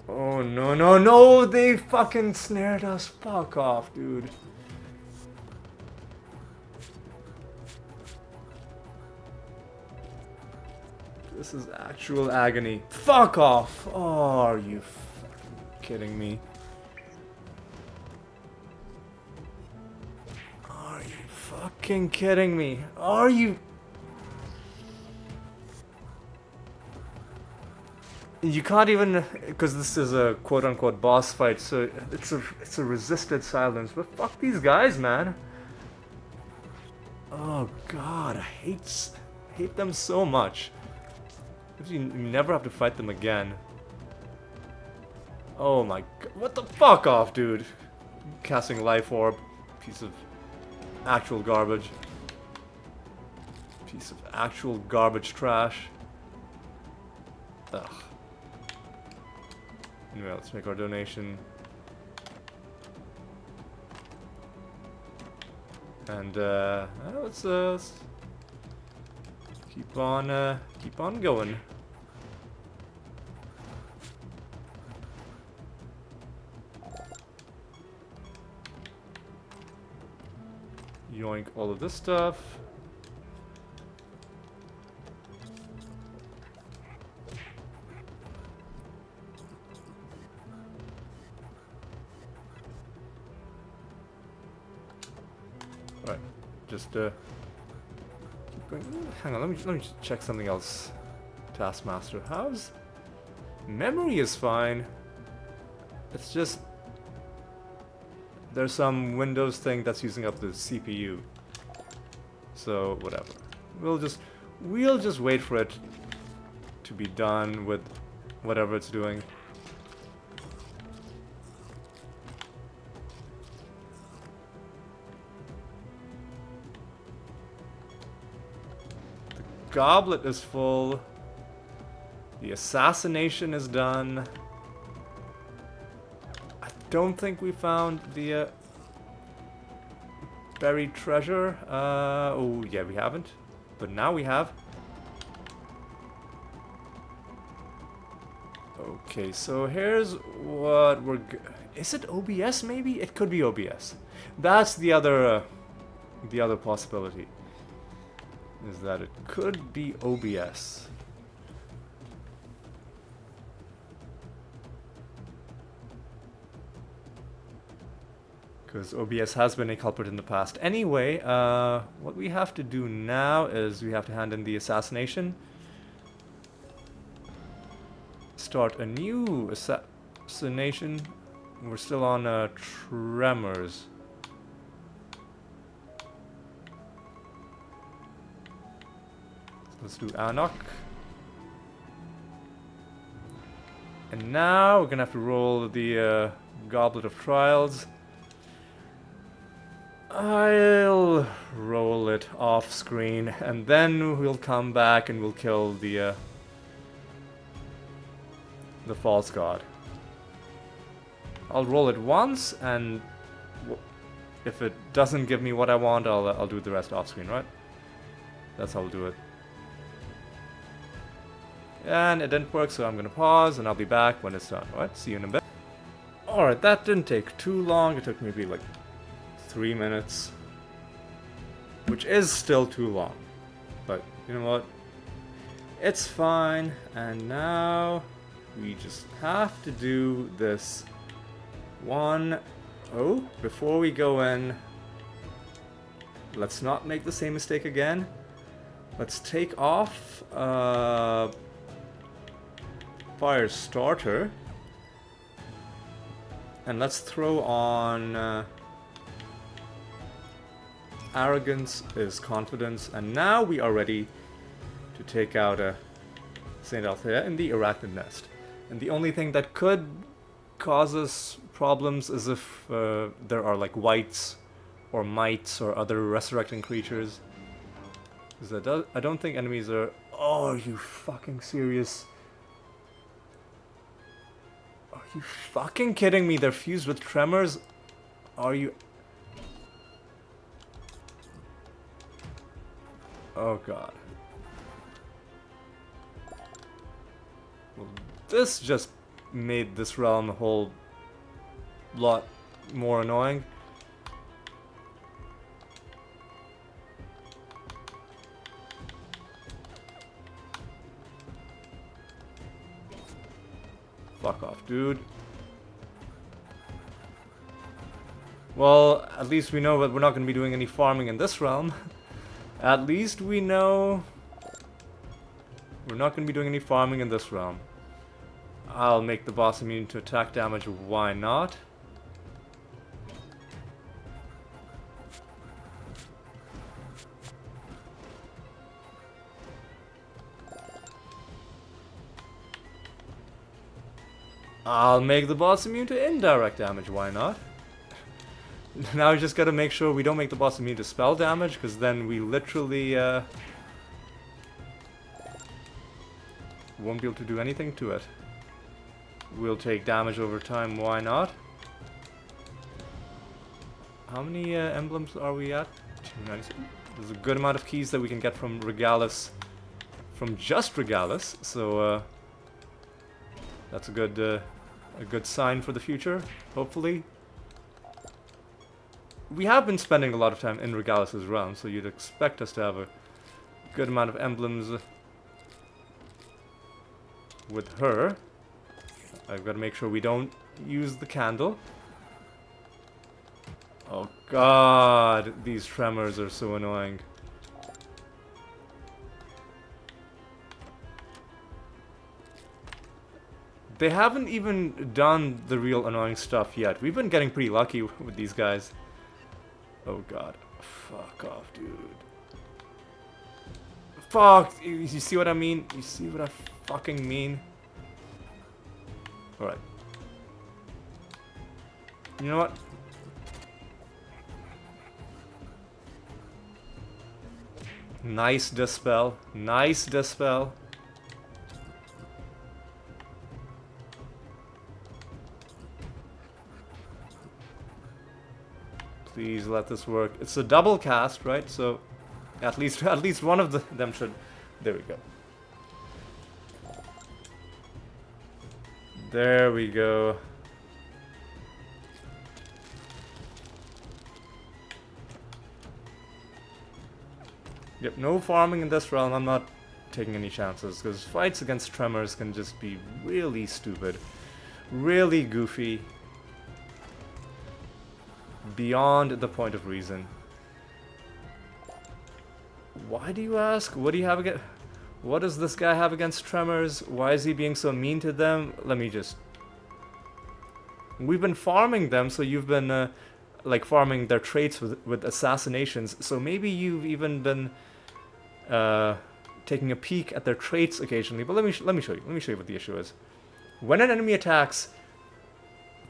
Oh no, no, no! They fucking snared us. Fuck off, dude. This is actual agony. Fuck off! Oh, are you fucking kidding me? Are you fucking kidding me? Are you... You can't even, because this is a quote-unquote boss fight, so it's a resisted silence. But fuck these guys, man. Oh god, I hate them so much. You never have to fight them again. Oh my god, what the fuck off, dude? Casting life orb, piece of actual garbage. Piece of actual garbage trash. Ugh. Anyway, let's make our donation. And let's keep on going. yoink all of this stuff. Right, just keep going. Hang on, let me just check something else. Taskmaster, how's memory is fine. It's just there's some Windows thing that's using up the CPU. So whatever. We'll just wait for it to be done with whatever it's doing. The goblet is full. The assassination is done. I don't think we found the buried treasure. Oh yeah, we haven't. But now we have. Okay, so here's what we're... Is it OBS maybe? It could be OBS. That's the other possibility. Is that it could be OBS. Because OBS has been a culprit in the past. Anyway, what we have to do now is we have to hand in the assassination. Start a new assassination. We're still on tremors. Let's do Anok. And now we're gonna have to roll the Goblet of Trials. I'll roll it off screen, and then we'll come back and we'll kill the false god. I'll roll it once, and if it doesn't give me what I want, I'll do the rest off screen, right? That's how I'll do it. And it didn't work, so I'm gonna pause, and I'll be back when it's done. Alright, see you in a bit. Alright, that didn't take too long. It took maybe like 3 minutes, which is still too long, but you know what, it's fine. And now we just have to do this one. Oh, before we go in, let's not make the same mistake again. Let's take off fire starter, and let's throw on arrogance is confidence, and now we are ready to take out Saint Althea in the Arachnid Nest. And the only thing that could cause us problems is if there are like wights or mites or other resurrecting creatures. Because I don't think enemies are... Oh, are you fucking serious? Are you fucking kidding me? They're fused with tremors? Are you... Oh god. Well, this just made this realm a whole lot more annoying. Fuck off, dude. Well, at least we know that we're not going to be doing any farming in this realm. At least we know we're not going to be doing any farming in this realm. I'll make the boss immune to attack damage, why not? I'll make the boss immune to indirect damage, why not? Now we just gotta make sure we don't make the boss immune to spell damage, because then we literally won't be able to do anything to it. We'll take damage over time, why not? How many emblems are we at? 296. There's a good amount of keys that we can get from Regalis, from just Regalis, so that's a good sign for the future, hopefully. we have been spending a lot of time in Regalis's realm, so you'd expect us to have a good amount of emblems with her. I've got to make sure we don't use the candle. Oh god, these tremors are so annoying. They haven't even done the real annoying stuff yet. We've been getting pretty lucky with these guys. Oh god. Fuck off, dude. Fuck! You see what I mean? You see what I fucking mean? Alright. You know what? Nice dispel. Nice dispel. Please let this work. It's a double cast, right? So at least one of them should. There we go. There we go. Yep, no farming in this realm. I'm not taking any chances because fights against tremors can just be really stupid, really goofy. Beyond the point of reason. Why do you ask? What do you have against? What does this guy have against tremors? Why is he being so mean to them? Let me just. We've been farming them, so you've been like farming their traits with assassinations. So maybe you've even been taking a peek at their traits occasionally. But let me show you. Let me show you what the issue is. When an enemy attacks,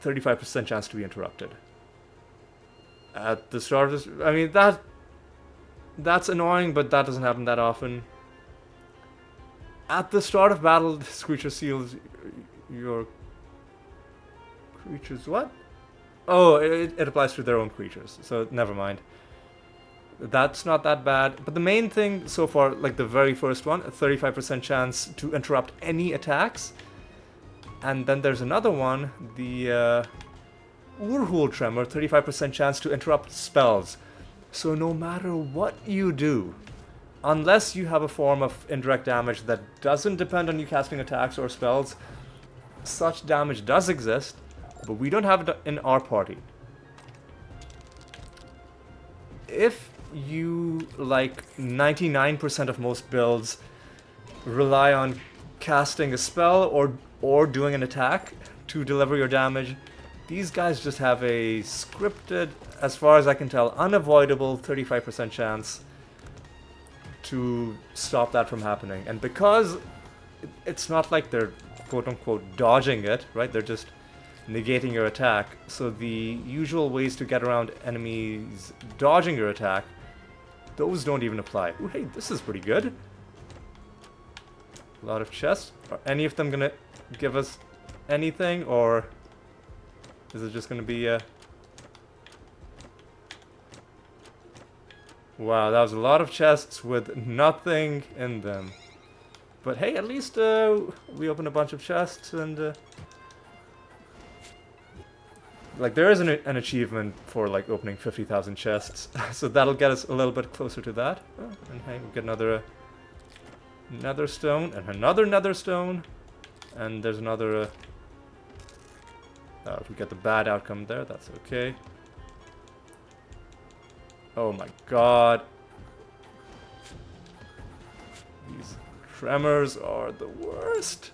35% chance to be interrupted. At the start of this, I mean, that's annoying, but that doesn't happen that often. At the start of battle, this creature seals your creatures. What? Oh, it applies to their own creatures, so never mind. That's not that bad. But the main thing so far, like the very first one, a 35% chance to interrupt any attacks. And then there's another one, the Urhul Tremor, 35% chance to interrupt spells. So no matter what you do, unless you have a form of indirect damage that doesn't depend on you casting attacks or spells, such damage does exist, but we don't have it in our party. If you, like 99% of most builds, rely on casting a spell or doing an attack to deliver your damage, these guys just have a scripted, as far as I can tell, unavoidable 35% chance to stop that from happening. And because it's not like they're quote-unquote dodging it, right? They're just negating your attack. So the usual ways to get around enemies dodging your attack, those don't even apply. Ooh, hey, this is pretty good. A lot of chests. Are any of them gonna give us anything, or is it just gonna be wow, that was a lot of chests with nothing in them. But hey, at least we opened a bunch of chests, and like there is an achievement for like opening 50,000 chests, so that'll get us a little bit closer to that. Oh, and hey, we get another nether stone and another nether stone, and there's another. If we get the bad outcome there, that's okay. Oh my god. These tremors are the worst.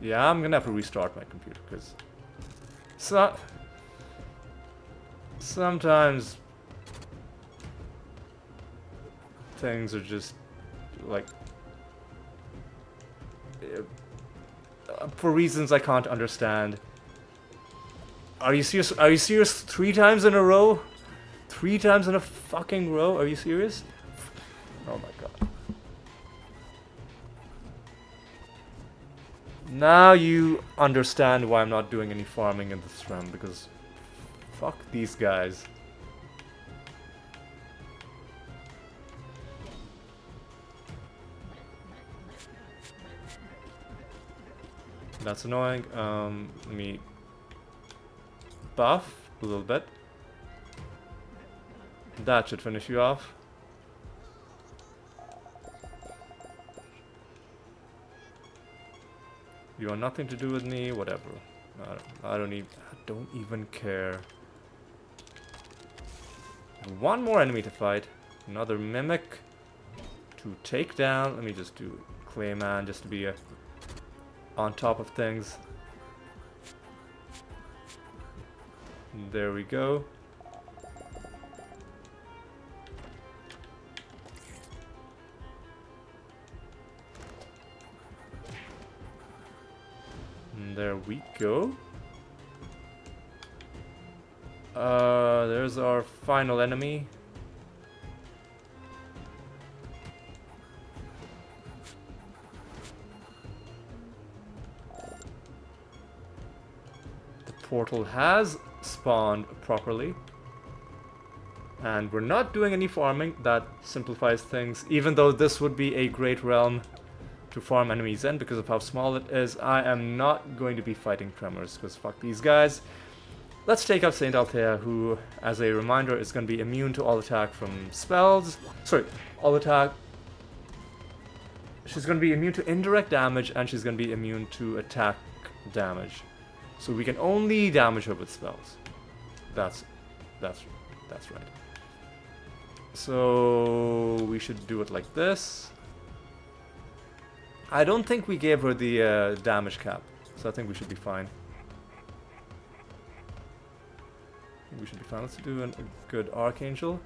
Yeah, I'm gonna have to restart my computer, because sometimes things are just like for reasons I can't understand. Are you serious? Are you serious? 3 times in a row? 3 times in a fucking row? Are you serious? Oh my god. Now you understand why I'm not doing any farming in this realm, because fuck these guys. That's annoying. Let me buff a little bit. That should finish you off. You want nothing to do with me, whatever. I don't even care. One more enemy to fight. Another mimic to take down. Let me just do Clayman just to be on top of things. There we go. And there we go. There's our final enemy. The portal has spawned properly. And we're not doing any farming. That simplifies things. Even though this would be a great realm to farm enemies in because of how small it is, I am not going to be fighting Tremors because fuck these guys. Let's take out Saint Althea, who, as a reminder, is going to be immune to all attack from spells. Sorry, all attack. She's going to be immune to indirect damage, and she's going to be immune to attack damage. So we can only damage her with spells. That's right. So we should do it like this. I don't think we gave her the damage cap, so I think we should be fine. We should be fine. Let's do a good Archangel.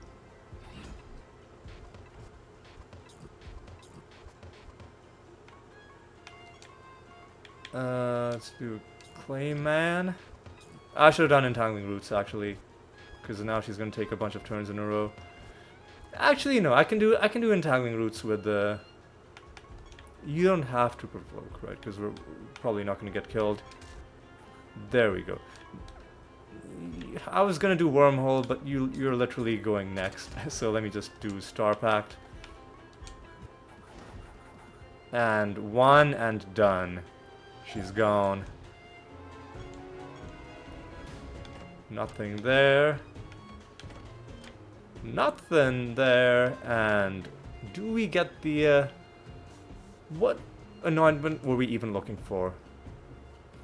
Let's do Clayman. I should have done Entangling Roots actually, because now she's gonna take a bunch of turns in a row. Actually, no, I can do Entangling Roots with the. You don't have to provoke, right? Because we're probably not gonna get killed. There we go. I was gonna do Wormhole, but you're literally going next. So let me just do Star Pact. And one and done. She's gone. Nothing there. Nothing there. And do we get the what anointment were we even looking for?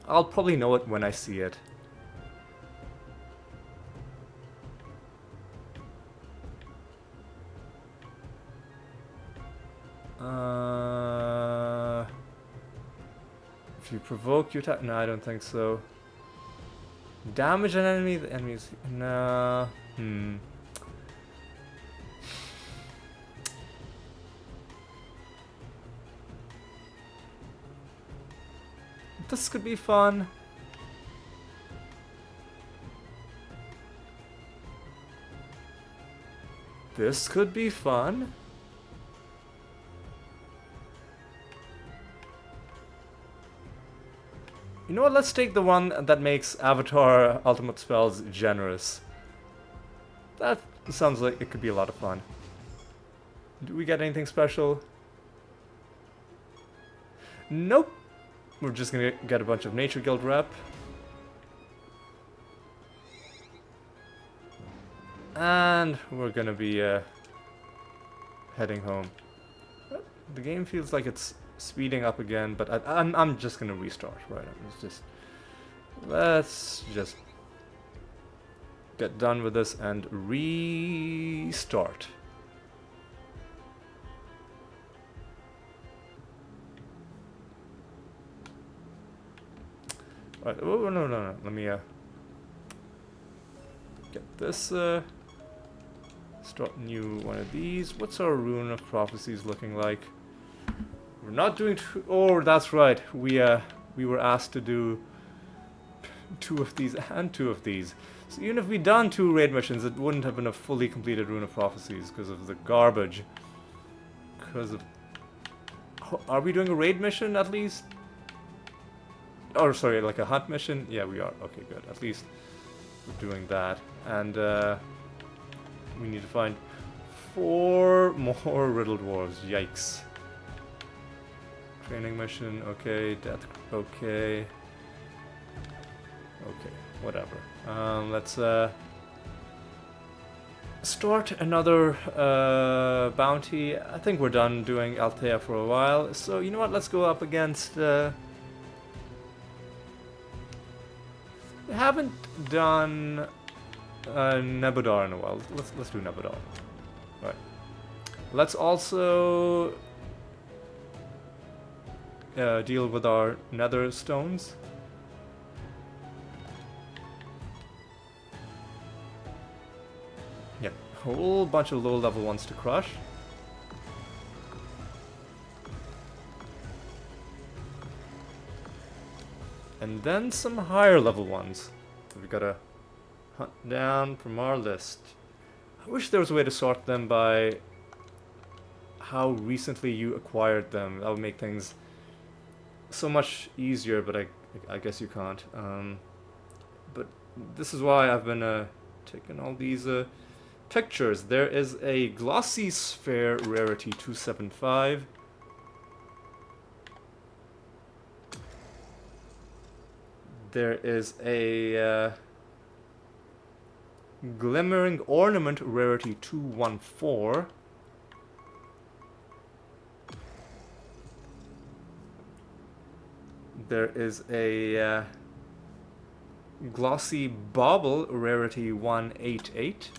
I'll probably know it when I see it. If you provoke your attack, no, I don't think so. Damage an enemy, the enemy's no. This could be fun. This could be fun. You know what, let's take the one that makes Avatar Ultimate Spells generous. That sounds like it could be a lot of fun. Do we get anything special? Nope. We're just gonna get a bunch of Nature Guild rep. And we're gonna be heading home. The game feels like it's speeding up again, but I'm just gonna restart, right? Let's just get done with this and restart. Right, oh no. Let me get this start new one of these. What's our Rune of Prophecies looking like? We're not doing oh, that's right. We were asked to do 2 of these and 2 of these. So even if we'd done 2 raid missions, it wouldn't have been a fully completed Rune of Prophecies because of the garbage. Because of... Are we doing a raid mission at least? Oh, sorry, like a hunt mission? Yeah, we are. Okay, good. At least we're doing that. And we need to find 4 more riddle dwarves. Yikes. Training mission, okay. Death, okay. Okay, whatever. Let's start another bounty. I think we're done doing Althea for a while. So, you know what? Let's go up against... we haven't done Nebudar in a while. Let's do Nebudar. Right. Let's also deal with our nether stones. Yeah, a whole bunch of low level ones to crush. And then some higher level ones. We gotta hunt down from our list. I wish there was a way to sort them by how recently you acquired them. That would make things so much easier, but I guess you can't. But this is why I've been taking all these pictures. There is a glossy sphere rarity 275. There is a glimmering ornament rarity 214. There is a glossy bauble rarity 188.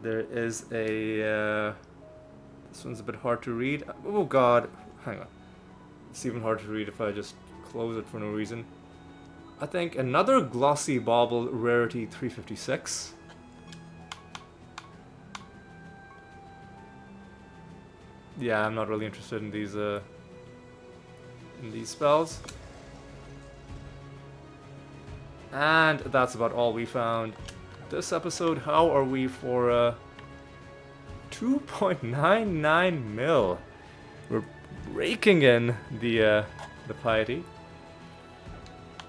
There is a this one's a bit hard to read. Oh god, hang on. It's even hard to read if I just close it for no reason. I think another glossy bauble rarity 356. Yeah, I'm not really interested in these spells. And that's about all we found this episode. How are we for 2.99 mil? We're raking in the piety.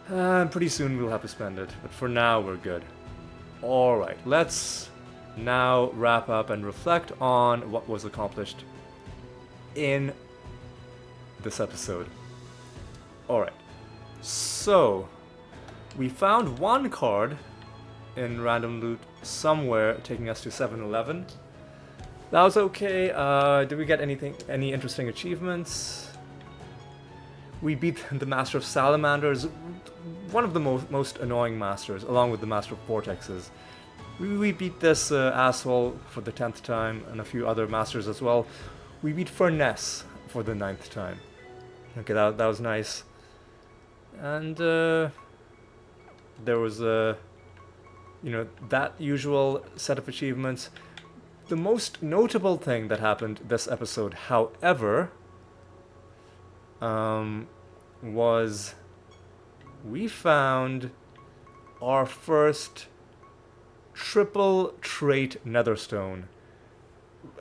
Pretty soon we'll have to spend it, but for now we're good. Alright, let's now wrap up and reflect on what was accomplished in this episode. Alright, so we found one card in random loot somewhere, taking us to 7-Eleven. That was okay. Did we get any interesting achievements? We beat the Master of Salamanders, one of the most annoying masters, along with the Master of Vortexes. We beat this asshole for the 10th time, and a few other masters as well. We beat Furness for the 9th time. Okay, that was nice. And there was that usual set of achievements. The most notable thing that happened this episode, however, was we found our first triple trait nether stone.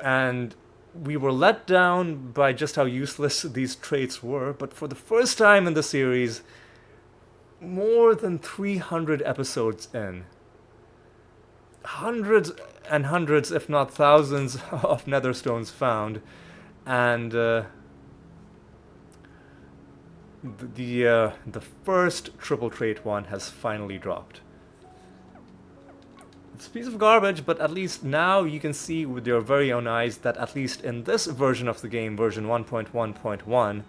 And we were let down by just how useless these traits were, but for the first time in the series, more than 300 episodes in, hundreds and hundreds, if not thousands, of nether stones found, and the first triple trait one has finally dropped. It's a piece of garbage, but at least now you can see with your very own eyes that at least in this version of the game, version 1.1.1,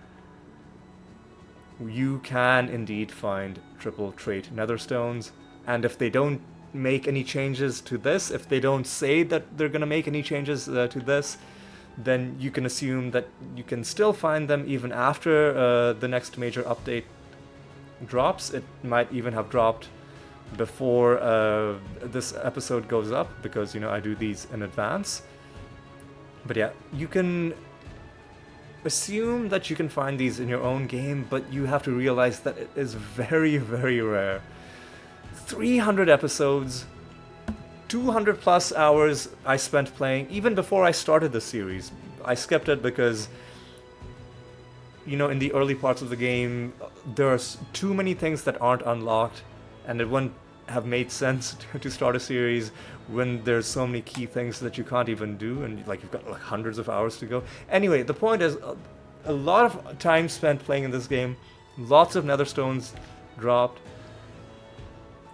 you can indeed find triple trait nether stones, and if they don't make any changes to this, if they don't say that they're gonna make any changes to this, then you can assume that you can still find them even after the next major update drops. It might even have dropped before this episode goes up, because I do these in advance. But yeah, you can assume that you can find these in your own game, but you have to realize that it is very, very rare. 300 episodes, 200 plus hours I spent playing, even before I started the series. I skipped it because, in the early parts of the game, there's too many things that aren't unlocked, and it wouldn't have made sense to start a series when there's so many key things that you can't even do, and like you've got like hundreds of hours to go. Anyway, the point is, a lot of time spent playing in this game, lots of nether stones dropped,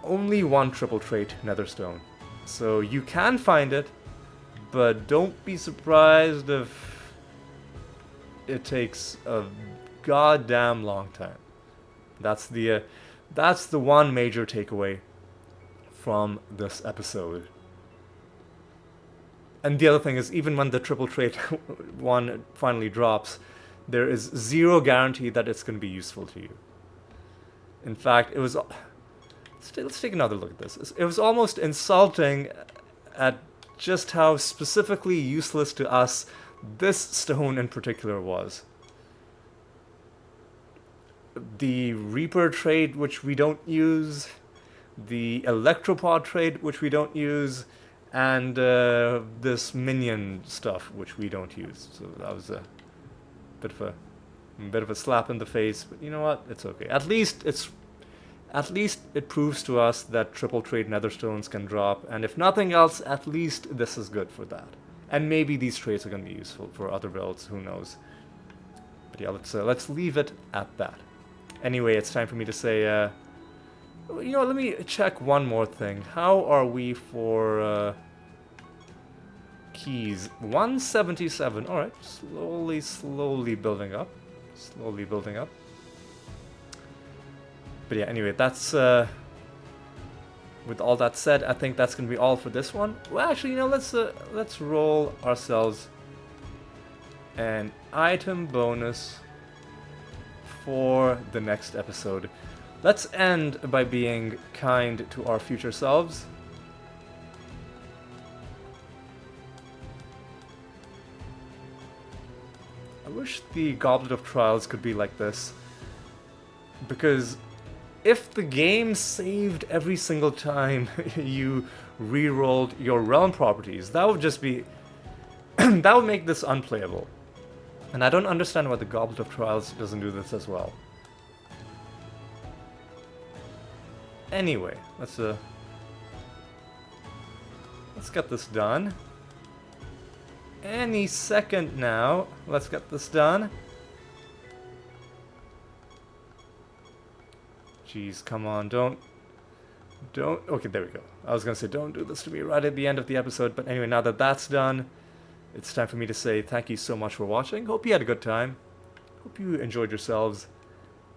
only one triple trait nether stone. So you can find it, but don't be surprised if it takes a goddamn long time. That's the one major takeaway from this episode. And the other thing is, even when the triple trait one finally drops, there is zero guarantee that it's going to be useful to you. In fact, it was... Let's take another look at this. It was almost insulting at just how specifically useless to us this stone in particular was. The Reaper trait, which we don't use, the Electropod trait, which we don't use, and this minion stuff, which we don't use. So that was a bit of a slap in the face, but you know what? It's okay. At least it proves to us that triple trait nether stones can drop, and if nothing else, at least this is good for that. And maybe these traits are going to be useful for other builds, who knows. But yeah, let's leave it at that. Anyway, it's time for me to say, you know, let me check one more thing. How are we for keys? 177. Alright, slowly building up. Slowly building up. But yeah, anyway, that's, with all that said, I think that's going to be all for this one. Well, actually, you know, let's roll ourselves an item bonus for the next episode. Let's end by being kind to our future selves. I wish the Goblet of Trials could be like this, because if the game saved every single time you re-rolled your realm properties, that would just be... that would make this unplayable. And I don't understand why the Goblet of Trials doesn't do this as well. Anyway, let's get this done. Any second now, let's get this done. Jeez, come on, don't... Okay, there we go. I was gonna say, don't do this to me right at the end of the episode, but anyway, now that that's done, it's time for me to say thank you so much for watching. Hope you had a good time. Hope you enjoyed yourselves.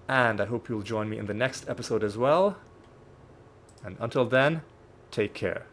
And I hope you'll join me in the next episode as well. And until then, take care.